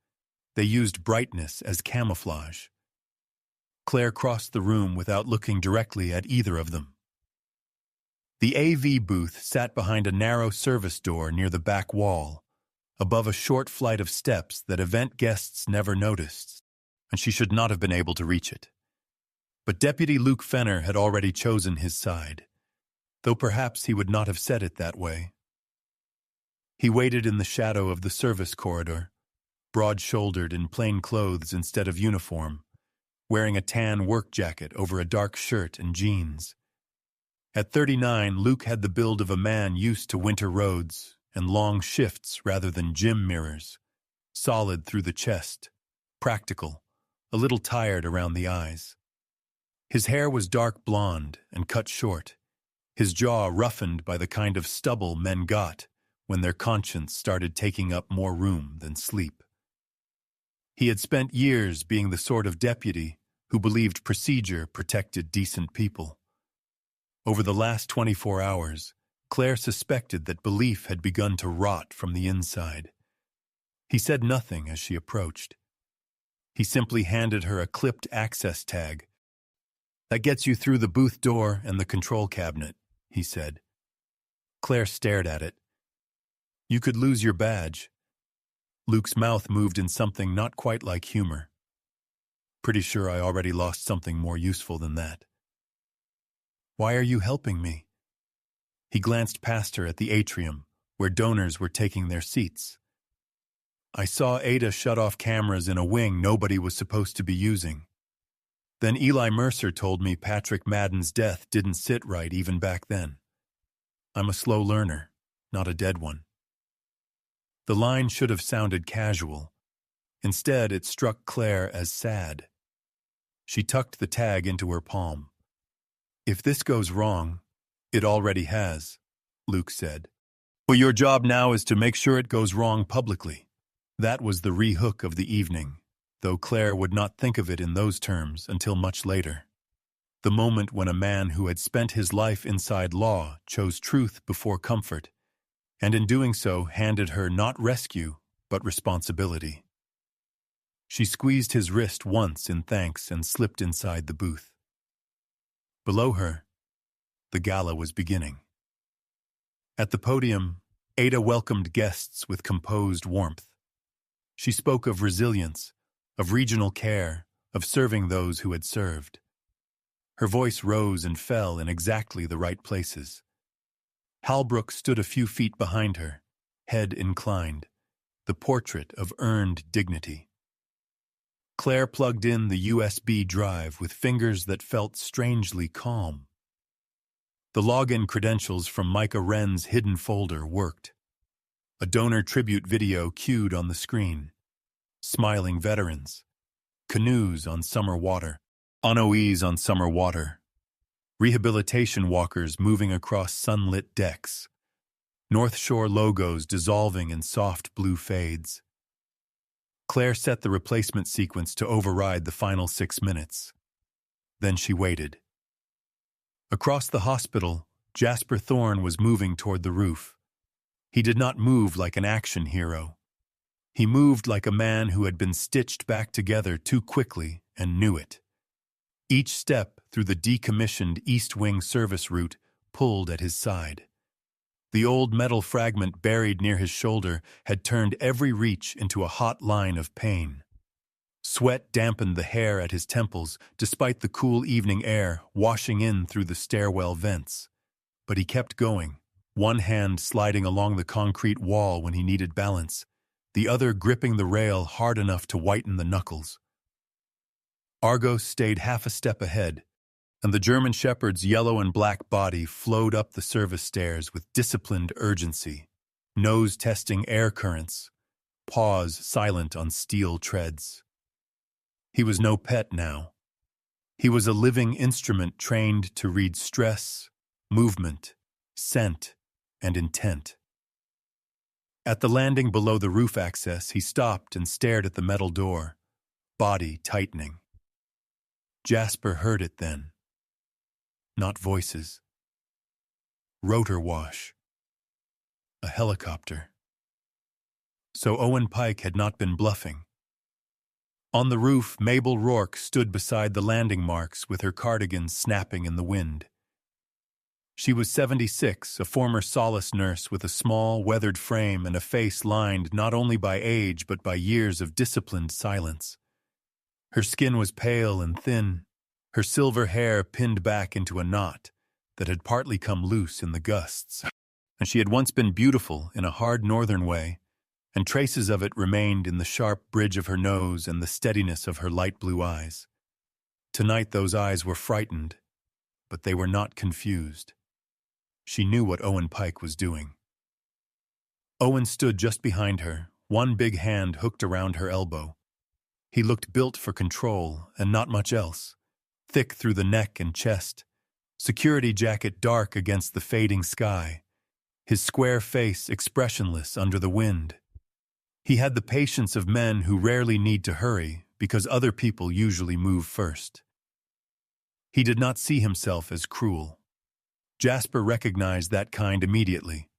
They used brightness as camouflage. Claire crossed the room without looking directly at either of them. The AV booth sat behind a narrow service door near the back wall, above a short flight of steps that event guests never noticed, and she should not have been able to reach it. But Deputy Luke Fenner had already chosen his side, though perhaps he would not have said it that way. He waited in the shadow of the service corridor, broad-shouldered in plain clothes instead of uniform, wearing a tan work jacket over a dark shirt and jeans. At 39, Luke had the build of a man used to winter roads and long shifts rather than gym mirrors, solid through the chest, practical, a little tired around the eyes. His hair was dark blonde and cut short, his jaw roughened by the kind of stubble men got when their conscience started taking up more room than sleep. He had spent years being the sort of deputy who believed procedure protected decent people. Over the last 24 hours, Claire suspected that belief had begun to rot from the inside. He said nothing as she approached. He simply handed her a clipped access tag. "That gets you through the booth door and the control cabinet," he said. Claire stared at it. "You could lose your badge." Luke's mouth moved in something not quite like humor. "Pretty sure I already lost something more useful than that." "Why are you helping me?" He glanced past her at the atrium, where donors were taking their seats. "I saw Ada shut off cameras in a wing nobody was supposed to be using. Then Eli Mercer told me Patrick Madden's death didn't sit right even back then. I'm a slow learner, not a dead one." The line should have sounded casual. Instead, it struck Claire as sad. She tucked the tag into her palm. "If this goes wrong, it already has," Luke said. "But your job now is to make sure it goes wrong publicly." That was the re-hook of the evening, though Claire would not think of it in those terms until much later. The moment when a man who had spent his life inside law chose truth before comfort, and in doing so handed her not rescue, but responsibility. She squeezed his wrist once in thanks and slipped inside the booth. Below her, the gala was beginning. At the podium, Ada welcomed guests with composed warmth. She spoke of resilience, of regional care, of serving those who had served. Her voice rose and fell in exactly the right places. Halbrook stood a few feet behind her, head inclined, the portrait of earned dignity. Claire plugged in the USB drive with fingers that felt strangely calm. The login credentials from Micah Wren's hidden folder worked. A donor tribute video cued on the screen. Smiling veterans. Canoes on summer water. Anoes on summer water. Rehabilitation walkers moving across sunlit decks. North Shore logos dissolving in soft blue fades. Claire set the replacement sequence to override the final 6 minutes. Then she waited. Across the hospital, Jasper Thorne was moving toward the roof. He did not move like an action hero. He moved like a man who had been stitched back together too quickly and knew it. Each step through the decommissioned East Wing service route pulled at his side. The old metal fragment buried near his shoulder had turned every reach into a hot line of pain. Sweat dampened the hair at his temples, despite the cool evening air washing in through the stairwell vents. But he kept going, one hand sliding along the concrete wall when he needed balance, the other gripping the rail hard enough to whiten the knuckles. Argos stayed half a step ahead, and the German Shepherd's yellow and black body flowed up the service stairs with disciplined urgency, nose testing air currents, paws silent on steel treads. He was no pet now. He was a living instrument trained to read stress, movement, scent, and intent. At the landing below the roof access, he stopped and stared at the metal door, body tightening. Jasper heard it then. Not voices. Rotor wash. A helicopter. So Owen Pike had not been bluffing. On the roof, Mabel Rourke stood beside the landing marks with her cardigan snapping in the wind. She was 76, a former solace nurse with a small, weathered frame and a face lined not only by age but by years of disciplined silence. Her skin was pale and thin, her silver hair pinned back into a knot that had partly come loose in the gusts. And she had once been beautiful in a hard northern way, and traces of it remained in the sharp bridge of her nose and the steadiness of her light blue eyes. Tonight those eyes were frightened, but they were not confused. She knew what Owen Pike was doing. Owen stood just behind her, one big hand hooked around her elbow. He looked built for control and not much else, thick through the neck and chest, security jacket dark against the fading sky, his square face expressionless under the wind. He had the patience of men who rarely need to hurry because other people usually move first. He did not see himself as cruel. Jasper recognized that kind immediately.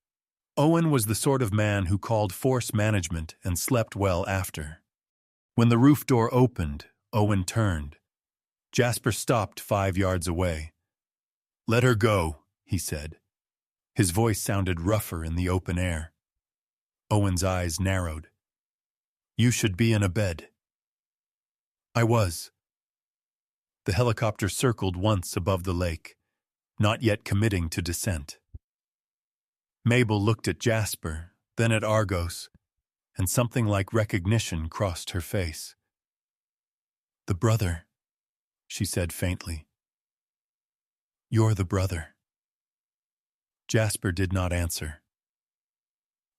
Owen was the sort of man who called force management and slept well after. When the roof door opened, Owen turned. Jasper stopped 5 yards away. "Let her go," he said. His voice sounded rougher in the open air. Owen's eyes narrowed. "You should be in a bed." "I was." The helicopter circled once above the lake, not yet committing to descent. Mabel looked at Jasper, then at Argos, and something like recognition crossed her face. "The brother," she said faintly. "You're the brother." Jasper did not answer.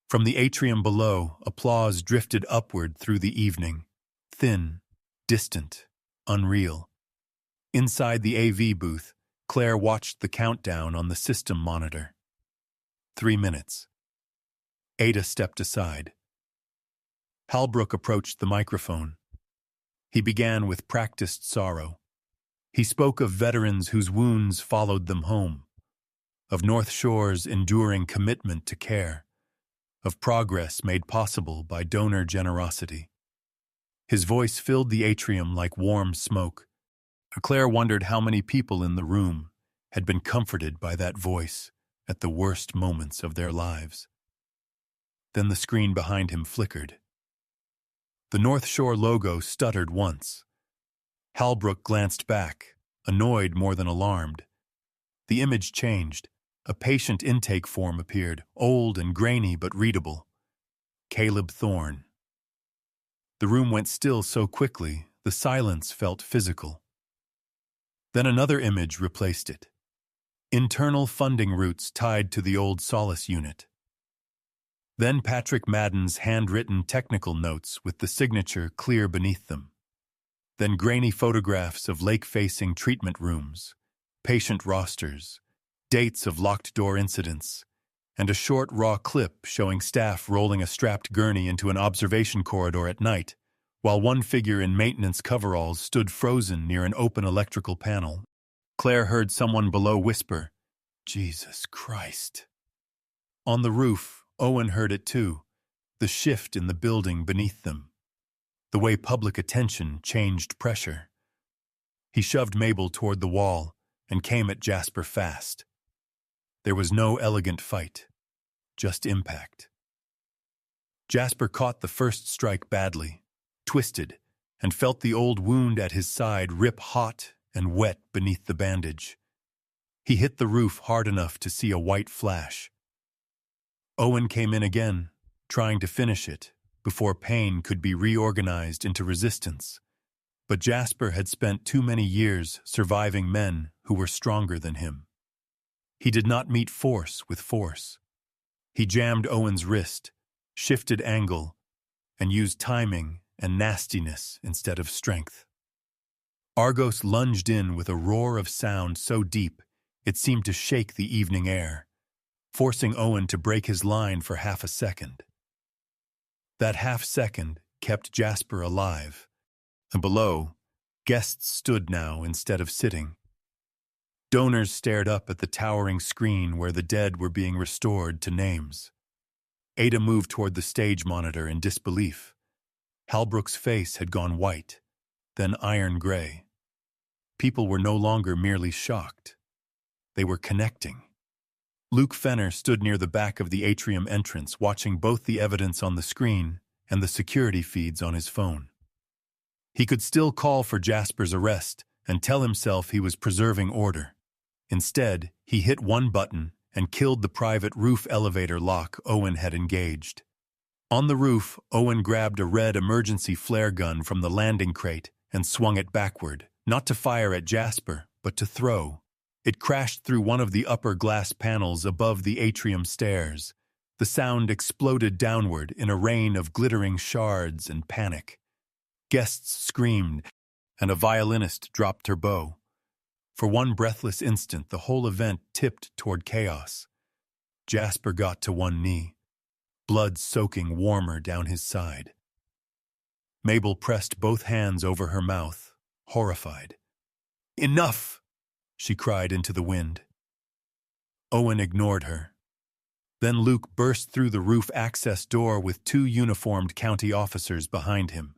From the atrium below, applause drifted upward through the evening, thin, distant, unreal. Inside the AV booth, Claire watched the countdown on the system monitor. 3 minutes. Ada stepped aside. Halbrook approached the microphone. He began with practiced sorrow. He spoke of veterans whose wounds followed them home, of North Shore's enduring commitment to care, of progress made possible by donor generosity. His voice filled the atrium like warm smoke. Claire wondered how many people in the room had been comforted by that voice at the worst moments of their lives. Then the screen behind him flickered. The North Shore logo stuttered once. Halbrook glanced back, annoyed more than alarmed. The image changed. A patient intake form appeared, old and grainy but readable. Caleb Thorne. The room went still so quickly, the silence felt physical. Then another image replaced it. Internal funding routes tied to the old Solace unit. Then Patrick Madden's handwritten technical notes with the signature clear beneath them. Then grainy photographs of lake-facing treatment rooms, patient rosters, dates of locked-door incidents, and a short raw clip showing staff rolling a strapped gurney into an observation corridor at night, while one figure in maintenance coveralls stood frozen near an open electrical panel. Claire heard someone below whisper, "Jesus Christ." On the roof, Owen heard it too, the shift in the building beneath them, the way public attention changed pressure. He shoved Mabel toward the wall and came at Jasper fast. There was no elegant fight, just impact. Jasper caught the first strike badly, twisted, and felt the old wound at his side rip hot and wet beneath the bandage. He hit the roof hard enough to see a white flash. Owen came in again, trying to finish it, before pain could be reorganized into resistance. But Jasper had spent too many years surviving men who were stronger than him. He did not meet force with force. He jammed Owen's wrist, shifted angle, and used timing and nastiness instead of strength. Argos lunged in with a roar of sound so deep it seemed to shake the evening air, forcing Owen to break his line for half a second. That half second kept Jasper alive. And below, guests stood now instead of sitting. Donors stared up at the towering screen where the dead were being restored to names. Ada moved toward the stage monitor in disbelief. Halbrook's face had gone white, then iron gray. People were no longer merely shocked. They were connecting. Luke Fenner stood near the back of the atrium entrance, watching both the evidence on the screen and the security feeds on his phone. He could still call for Jasper's arrest and tell himself he was preserving order. Instead, he hit one button and killed the private roof elevator lock Owen had engaged. On the roof, Owen grabbed a red emergency flare gun from the landing crate and swung it backward, not to fire at Jasper, but to throw. It crashed through one of the upper glass panels above the atrium stairs. The sound exploded downward in a rain of glittering shards and panic. Guests screamed, and a violinist dropped her bow. For one breathless instant, the whole event tipped toward chaos. Jasper got to one knee, blood soaking warmer down his side. Mabel pressed both hands over her mouth, horrified. "Enough!" she cried into the wind. Owen ignored her. Then Luke burst through the roof access door with 2 uniformed county officers behind him.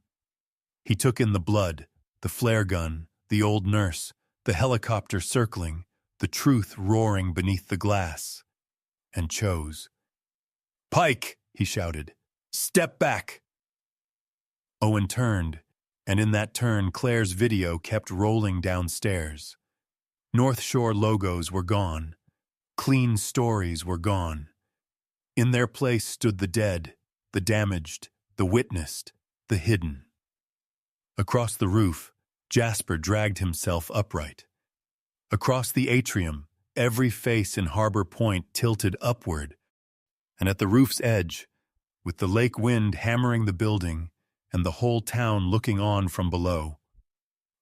He took in the blood, the flare gun, the old nurse, the helicopter circling, the truth roaring beneath the glass, and chose. "Pike!" he shouted. "Step back!" Owen turned, and in that turn Claire's video kept rolling downstairs. North Shore logos were gone. Clean stories were gone. In their place stood the dead, the damaged, the witnessed, the hidden. Across the roof, Jasper dragged himself upright. Across the atrium, every face in Harbor Point tilted upward, and at the roof's edge, with the lake wind hammering the building and the whole town looking on from below,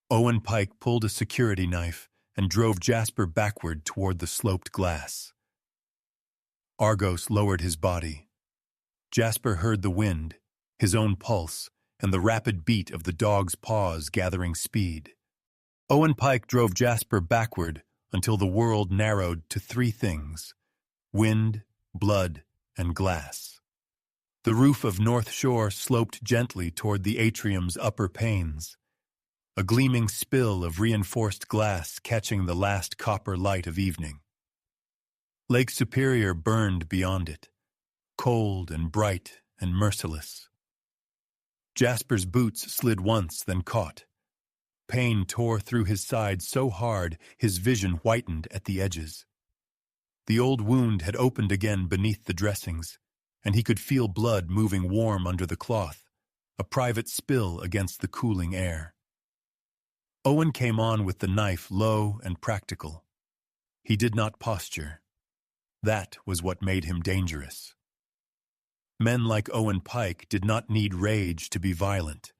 Owen Pike pulled a security knife and drove Jasper backward toward the sloped glass. Argos lowered his body. Jasper heard the wind, his own pulse, and the rapid beat of the dog's paws gathering speed. Owen Pike drove Jasper backward until the world narrowed to 3 things: wind, blood, and glass. The roof of North Shore sloped gently toward the atrium's upper panes, a gleaming spill of reinforced glass catching the last copper light of evening. Lake Superior burned beyond it, cold and bright and merciless. Jasper's boots slid once, then caught. Pain tore through his side so hard his vision whitened at the edges. The old wound had opened again beneath the dressings, and he could feel blood moving warm under the cloth, a private spill against the cooling air. Owen came on with the knife low and practical. He did not posture. That was what made him dangerous. Men like Owen Pike did not need rage to be violent.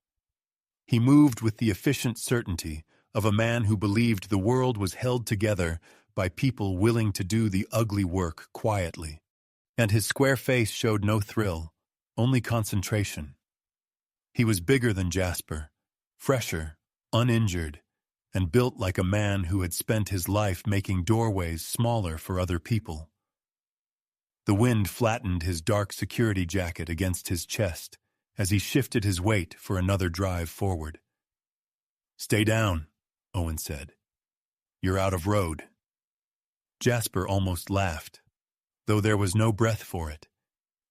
He moved with the efficient certainty of a man who believed the world was held together by people willing to do the ugly work quietly. And his square face showed no thrill, only concentration. He was bigger than Jasper, fresher, uninjured, and built like a man who had spent his life making doorways smaller for other people. The wind flattened his dark security jacket against his chest as he shifted his weight for another drive forward. "Stay down," Owen said. "You're out of road." Jasper almost laughed, though there was no breath for it.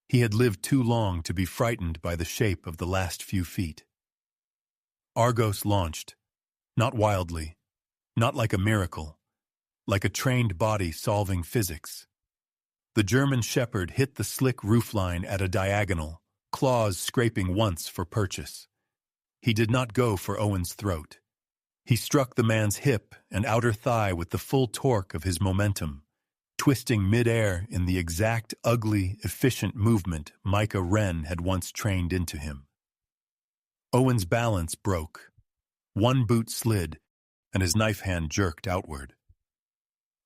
He had lived too long to be frightened by the shape of the last few feet. Argos launched, not wildly, not like a miracle, like a trained body solving physics. The German Shepherd hit the slick roofline at a diagonal, claws scraping once for purchase. He did not go for Owen's throat. He struck the man's hip and outer thigh with the full torque of his momentum, twisting midair in the exact, ugly, efficient movement Micah Wren had once trained into him. Owen's balance broke. One boot slid, and his knife hand jerked outward.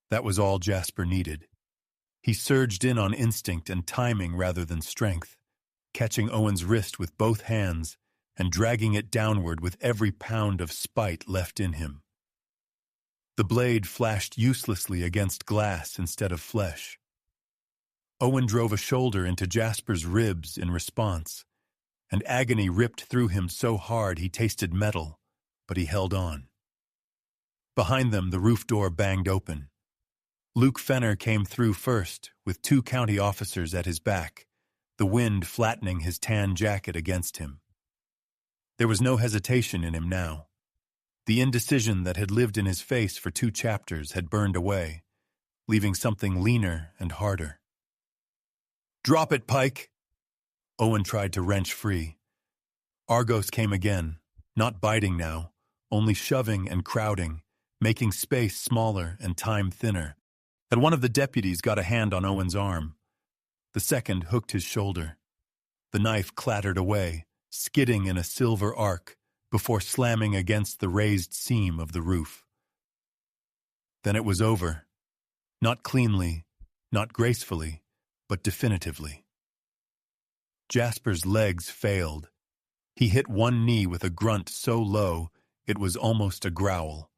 That was all Jasper needed. He surged in on instinct and timing rather than strength, catching Owen's wrist with both hands and dragging it downward with every pound of spite left in him. The blade flashed uselessly against glass instead of flesh. Owen drove a shoulder into Jasper's ribs in response, and agony ripped through him so hard he tasted metal, but he held on. Behind them, the roof door banged open. Luke Fenner came through first, with 2 county officers at his back, the wind flattening his tan jacket against him. There was no hesitation in him now. The indecision that had lived in his face for 2 chapters had burned away, leaving something leaner and harder. "Drop it, Pike!" Owen tried to wrench free. Argos came again, not biting now, only shoving and crowding, making space smaller and time thinner. And one of the deputies got a hand on Owen's arm. The second hooked his shoulder. The knife clattered away, skidding in a silver arc, before slamming against the raised seam of the roof. Then it was over. Not cleanly, not gracefully, but definitively. Jasper's legs failed. He hit one knee with a grunt so low it was almost a growl.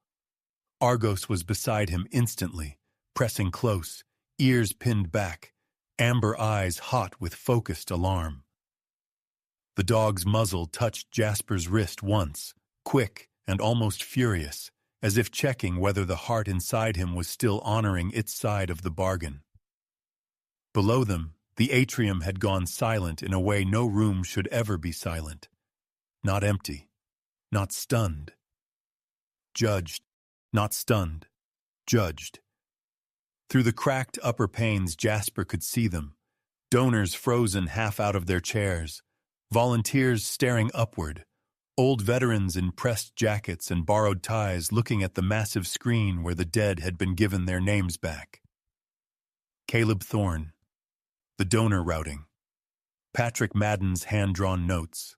Argos was beside him instantly, pressing close, ears pinned back, amber eyes hot with focused alarm. The dog's muzzle touched Jasper's wrist once, quick and almost furious, as if checking whether the heart inside him was still honoring its side of the bargain. Below them, the atrium had gone silent in a way no room should ever be silent. Not empty, not stunned. Judged, not stunned, judged. Through the cracked upper panes, Jasper could see them, donors frozen half out of their chairs, volunteers staring upward, old veterans in pressed jackets and borrowed ties looking at the massive screen where the dead had been given their names back. Caleb Thorne, the donor routing, Patrick Madden's hand-drawn notes,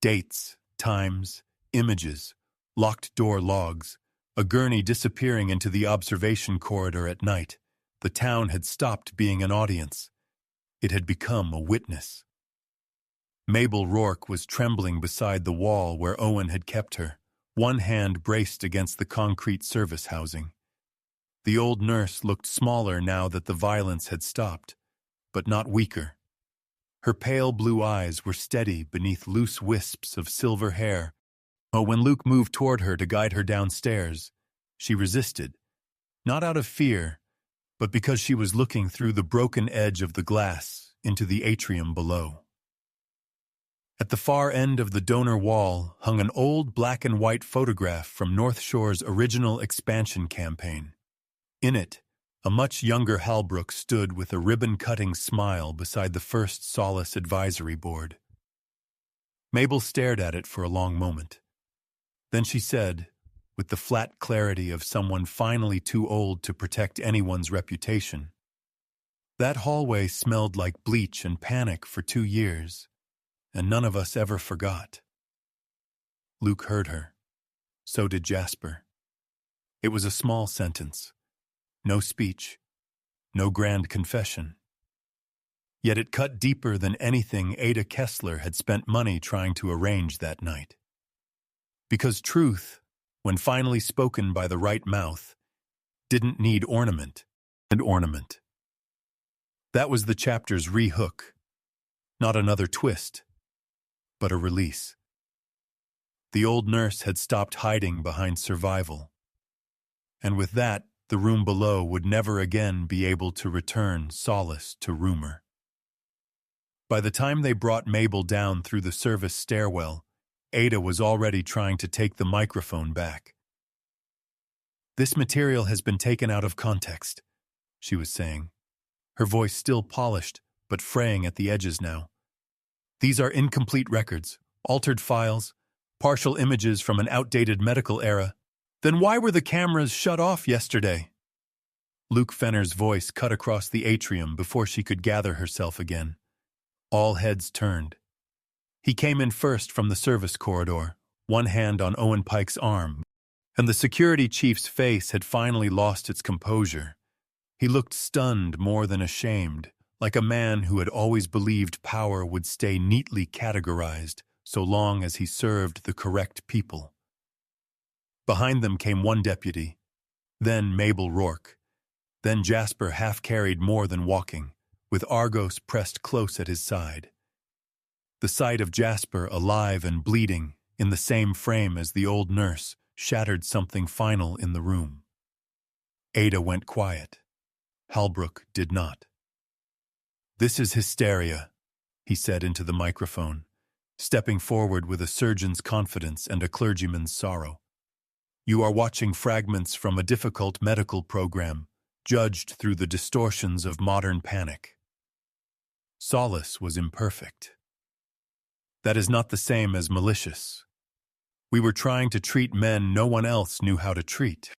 dates, times, images, locked door logs, a gurney disappearing into the observation corridor at night. The town had stopped being an audience. It had become a witness. Mabel Rourke was trembling beside the wall where Owen had kept her, one hand braced against the concrete service housing. The old nurse looked smaller now that the violence had stopped, but not weaker. Her pale blue eyes were steady beneath loose wisps of silver hair. Oh, when Luke moved toward her to guide her downstairs, she resisted, not out of fear, but because she was looking through the broken edge of the glass into the atrium below. At the far end of the donor wall hung an old black-and-white photograph from North Shore's original expansion campaign. In it, a much younger Halbrook stood with a ribbon-cutting smile beside the First Solace Advisory Board. Mabel stared at it for a long moment. Then she said, with the flat clarity of someone finally too old to protect anyone's reputation, "That hallway smelled like bleach and panic for 2 years. And none of us ever forgot." Luke heard her. So did Jasper. It was a small sentence. No speech. No grand confession. Yet it cut deeper than anything Ada Kessler had spent money trying to arrange that night. Because truth, when finally spoken by the right mouth, didn't need ornament and ornament. That was the chapter's re-hook. Not another twist, but a release. The old nurse had stopped hiding behind survival. And with that, the room below would never again be able to return solace to rumor. By the time they brought Mabel down through the service stairwell, Ada was already trying to take the microphone back. "This material has been taken out of context," she was saying, her voice still polished but fraying at the edges now. "These are incomplete records, altered files, partial images from an outdated medical era. Then why were the cameras shut off yesterday?" Luke Fenner's voice cut across the atrium before she could gather herself again. All heads turned. He came in first from the service corridor, one hand on Owen Pike's arm, and the security chief's face had finally lost its composure. He looked stunned more than ashamed, like a man who had always believed power would stay neatly categorized so long as he served the correct people. Behind them came one deputy, then Mabel Rourke, then Jasper half-carried more than walking, with Argos pressed close at his side. The sight of Jasper alive and bleeding, in the same frame as the old nurse, shattered something final in the room. Ada went quiet. Halbrook did not. "This is hysteria," he said into the microphone, stepping forward with a surgeon's confidence and a clergyman's sorrow. "You are watching fragments from a difficult medical program, judged through the distortions of modern panic." Solace was imperfect. "That is not the same as malicious. We were trying to treat men no one else knew how to treat.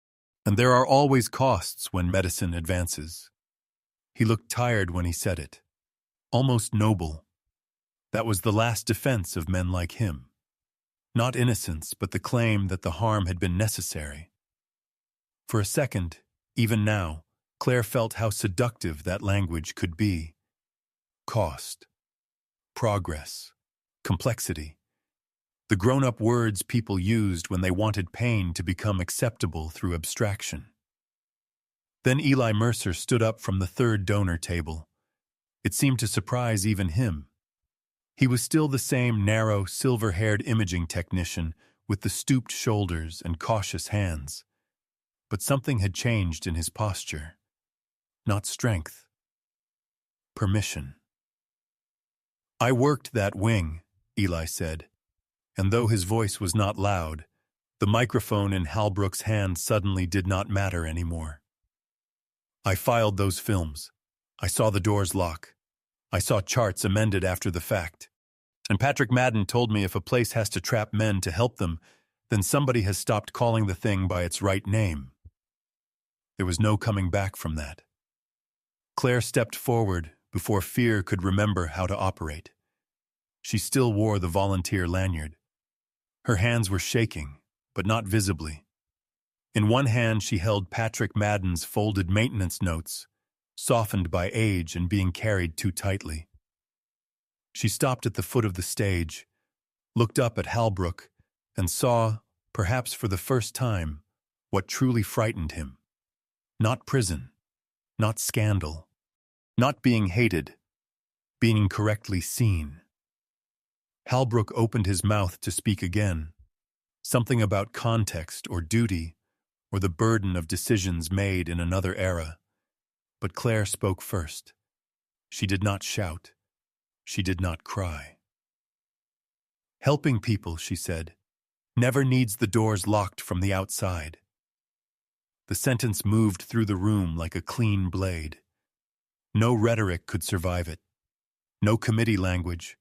And there are always costs when medicine advances." He looked tired when he said it, almost noble. That was the last defense of men like him. Not innocence, but the claim that the harm had been necessary. For a second, even now, Claire felt how seductive that language could be. Cost, progress, complexity. The grown-up words people used when they wanted pain to become acceptable through abstraction. Then Eli Mercer stood up from the third donor table. It seemed to surprise even him. He was still the same narrow, silver-haired imaging technician with the stooped shoulders and cautious hands. But something had changed in his posture. Not strength. Permission. "I worked that wing," Eli said. And though his voice was not loud, the microphone in Halbrook's hand suddenly did not matter anymore. "I filed those films. I saw the doors lock. I saw charts amended after the fact. And Patrick Madden told me if a place has to trap men to help them, then somebody has stopped calling the thing by its right name." There was no coming back from that. Claire stepped forward before fear could remember how to operate. She still wore the volunteer lanyard. Her hands were shaking, but not visibly. In one hand she held Patrick Madden's folded maintenance notes, softened by age and being carried too tightly. She stopped at the foot of the stage, looked up at Halbrook, and saw, perhaps for the first time, what truly frightened him. Not prison, not scandal, not being hated, being correctly seen. Halbrook opened his mouth to speak again, something about context or duty, or the burden of decisions made in another era. But Claire spoke first. She did not shout. She did not cry. "Helping people," she said, "never needs the doors locked from the outside." The sentence moved through the room like a clean blade. No rhetoric could survive it. No committee language.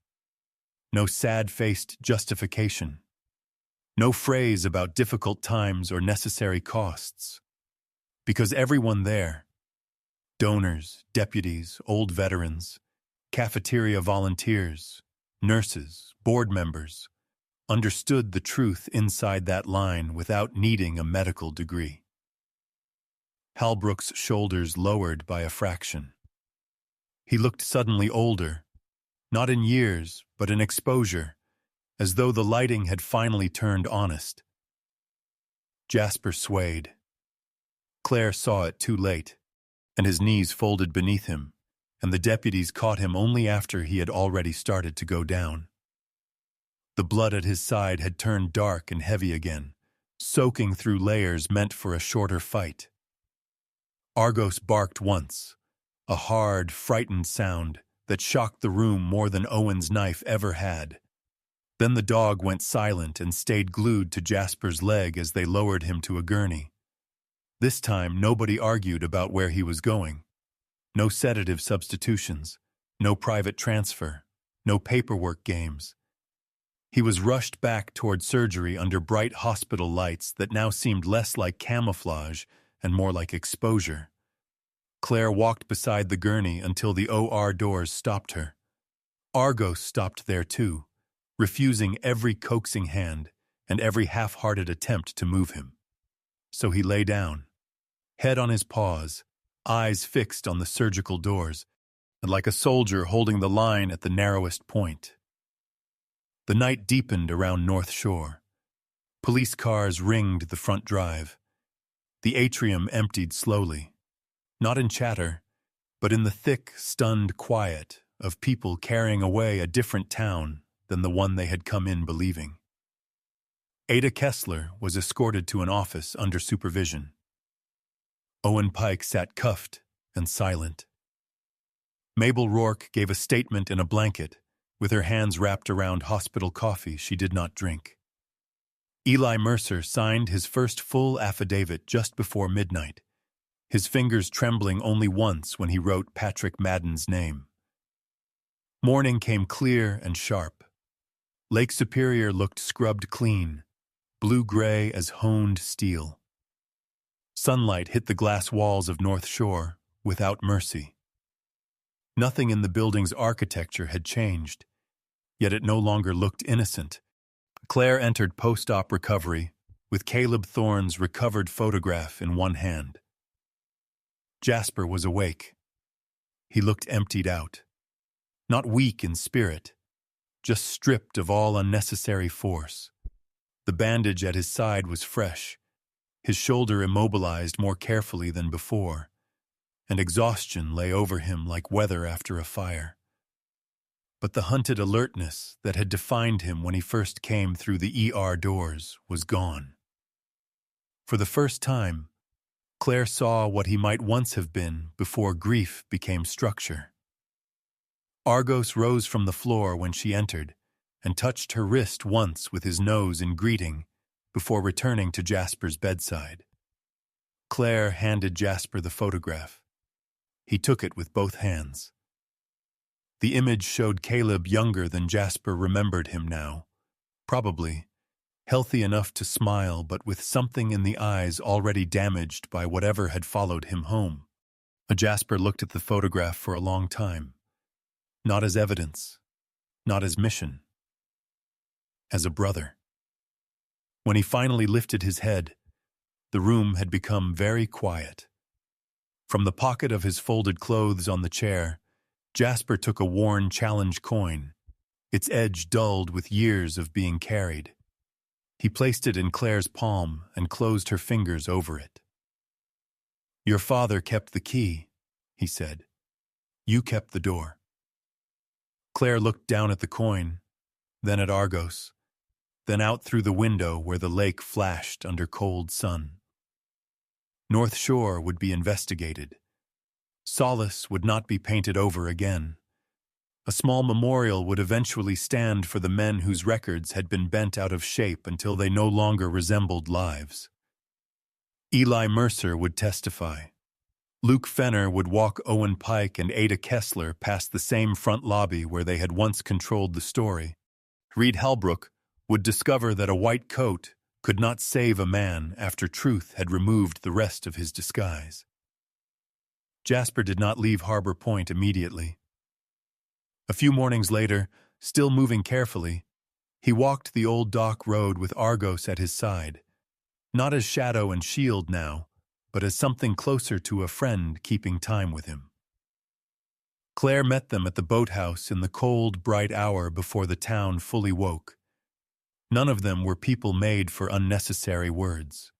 No sad-faced justification. No phrase about difficult times or necessary costs. Because everyone there, donors, deputies, old veterans, cafeteria volunteers, nurses, board members, understood the truth inside that line without needing a medical degree. Halbrook's shoulders lowered by a fraction. He looked suddenly older, not in years, but in exposure, as though the lighting had finally turned honest. Jasper swayed. Claire saw it too late, and his knees folded beneath him, and the deputies caught him only after he had already started to go down. The blood at his side had turned dark and heavy again, soaking through layers meant for a shorter fight. Argos barked once, a hard, frightened sound that shocked the room more than Owen's knife ever had. Then the dog went silent and stayed glued to Jasper's leg as they lowered him to a gurney. This time, nobody argued about where he was going. No sedative substitutions, no private transfer, no paperwork games. He was rushed back toward surgery under bright hospital lights that now seemed less like camouflage and more like exposure. Claire walked beside the gurney until the OR doors stopped her. Argos stopped there too, refusing every coaxing hand and every half-hearted attempt to move him. So he lay down, head on his paws, eyes fixed on the surgical doors, and like a soldier holding the line at the narrowest point. The night deepened around North Shore. Police cars ringed the front drive. The atrium emptied slowly. Not in chatter, but in the thick, stunned quiet of people carrying away a different town than the one they had come in believing. Ada Kessler was escorted to an office under supervision. Owen Pike sat cuffed, and silent. Mabel Rourke gave a statement in a blanket, with her hands wrapped around hospital coffee she did not drink. Eli Mercer signed his first full affidavit just before midnight, his fingers trembling only once when he wrote Patrick Madden's name. Morning came clear and sharp. Lake Superior looked scrubbed clean, blue-gray as honed steel. Sunlight hit the glass walls of North Shore without mercy. Nothing in the building's architecture had changed, yet it no longer looked innocent. Claire entered post-op recovery with Caleb Thorne's recovered photograph in one hand. Jasper was awake. He looked emptied out. Not weak in spirit, just stripped of all unnecessary force. The bandage at his side was fresh, his shoulder immobilized more carefully than before, and exhaustion lay over him like weather after a fire. But the hunted alertness that had defined him when he first came through the ER doors was gone. For the first time, Claire saw what he might once have been before grief became structure. Argos rose from the floor when she entered and touched her wrist once with his nose in greeting before returning to Jasper's bedside. Claire handed Jasper the photograph. He took it with both hands. The image showed Caleb younger than Jasper remembered him now, probably healthy enough to smile but with something in the eyes already damaged by whatever had followed him home. Jasper looked at the photograph for a long time, not as evidence, not as mission, as a brother. When he finally lifted his head, the room had become very quiet. From the pocket of his folded clothes on the chair, Jasper took a worn challenge coin, its edge dulled with years of being carried. He placed it in Claire's palm and closed her fingers over it. "Your father kept the key," he said. "You kept the door." Claire looked down at the coin, then at Argos, then out through the window where the lake flashed under cold sun. North Shore would be investigated. Solace would not be painted over again. A small memorial would eventually stand for the men whose records had been bent out of shape until they no longer resembled lives. Eli Mercer would testify. Luke Fenner would walk Owen Pike and Ada Kessler past the same front lobby where they had once controlled the story. Reed Halbrook would discover that a white coat could not save a man after truth had removed the rest of his disguise. Jasper did not leave Harbor Point immediately. A few mornings later, still moving carefully, he walked the old dock road with Argos at his side, not as shadow and shield now, but as something closer to a friend keeping time with him. Claire met them at the boathouse in the cold, bright hour before the town fully woke. None of them were people made for unnecessary words.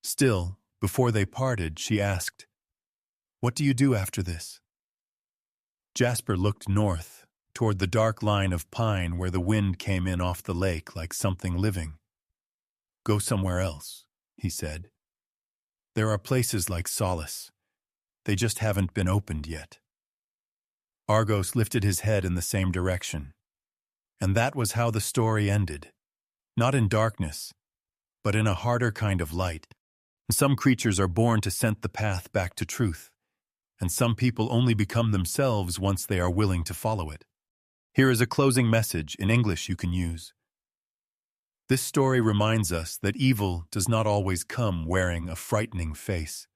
Still, before they parted, she asked, "What do you do after this?" Jasper looked north, toward the dark line of pine where the wind came in off the lake like something living. "Go somewhere else," he said. "There are places like Solace. They just haven't been opened yet." Argos lifted his head in the same direction. And that was how the story ended. Not in darkness, but in a harder kind of light. Some creatures are born to scent the path back to truth, and some people only become themselves once they are willing to follow it. Here is a closing message in English you can use. This story reminds us that evil does not always come wearing a frightening face.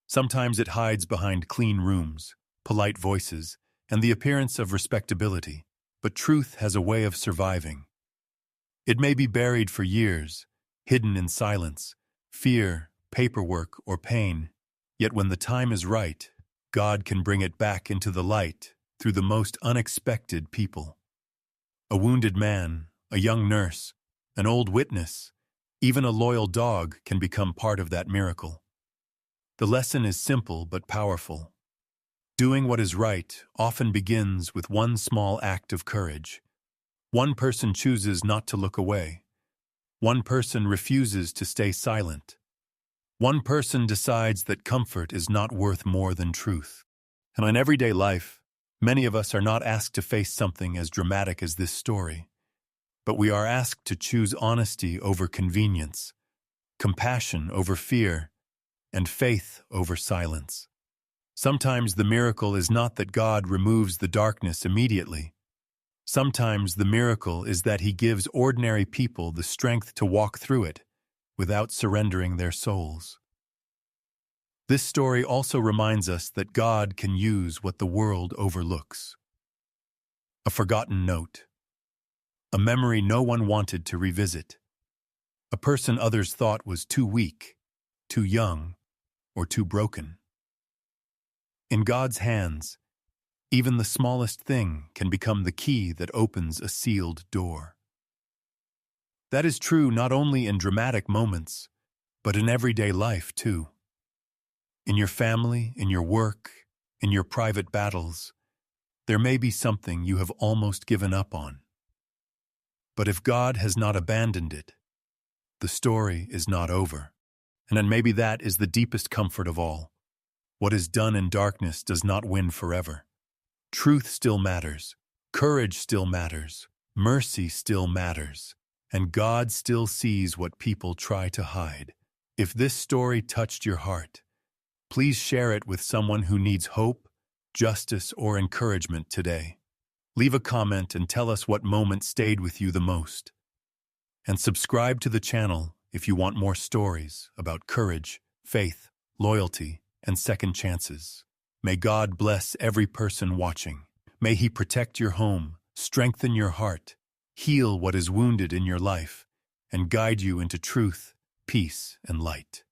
Sometimes it hides behind clean rooms, polite voices, and the appearance of respectability, but truth has a way of surviving. It may be buried for years, hidden in silence, fear, paperwork, or pain, yet when the time is right, God can bring it back into the light through the most unexpected people. A wounded man, a young nurse, an old witness, even a loyal dog can become part of that miracle. The lesson is simple but powerful. Doing what is right often begins with one small act of courage. One person chooses not to look away. One person refuses to stay silent. One person decides that comfort is not worth more than truth. And in everyday life, many of us are not asked to face something as dramatic as this story, but we are asked to choose honesty over convenience, compassion over fear, and faith over silence. Sometimes the miracle is not that God removes the darkness immediately. Sometimes the miracle is that He gives ordinary people the strength to walk through it without surrendering their souls. This story also reminds us that God can use what the world overlooks. A forgotten note. A memory no one wanted to revisit. A person others thought was too weak, too young, or too broken. In God's hands, even the smallest thing can become the key that opens a sealed door. That is true not only in dramatic moments, but in everyday life too. In your family, in your work, in your private battles, there may be something you have almost given up on. But if God has not abandoned it, the story is not over. And then maybe that is the deepest comfort of all. What is done in darkness does not win forever. Truth still matters, courage still matters, mercy still matters, and God still sees what people try to hide. If this story touched your heart, please share it with someone who needs hope, justice, or encouragement today. Leave a comment and tell us what moment stayed with you the most. And subscribe to the channel if you want more stories about courage, faith, loyalty, and second chances. May God bless every person watching. May He protect your home, strengthen your heart, heal what is wounded in your life, and guide you into truth, peace, and light.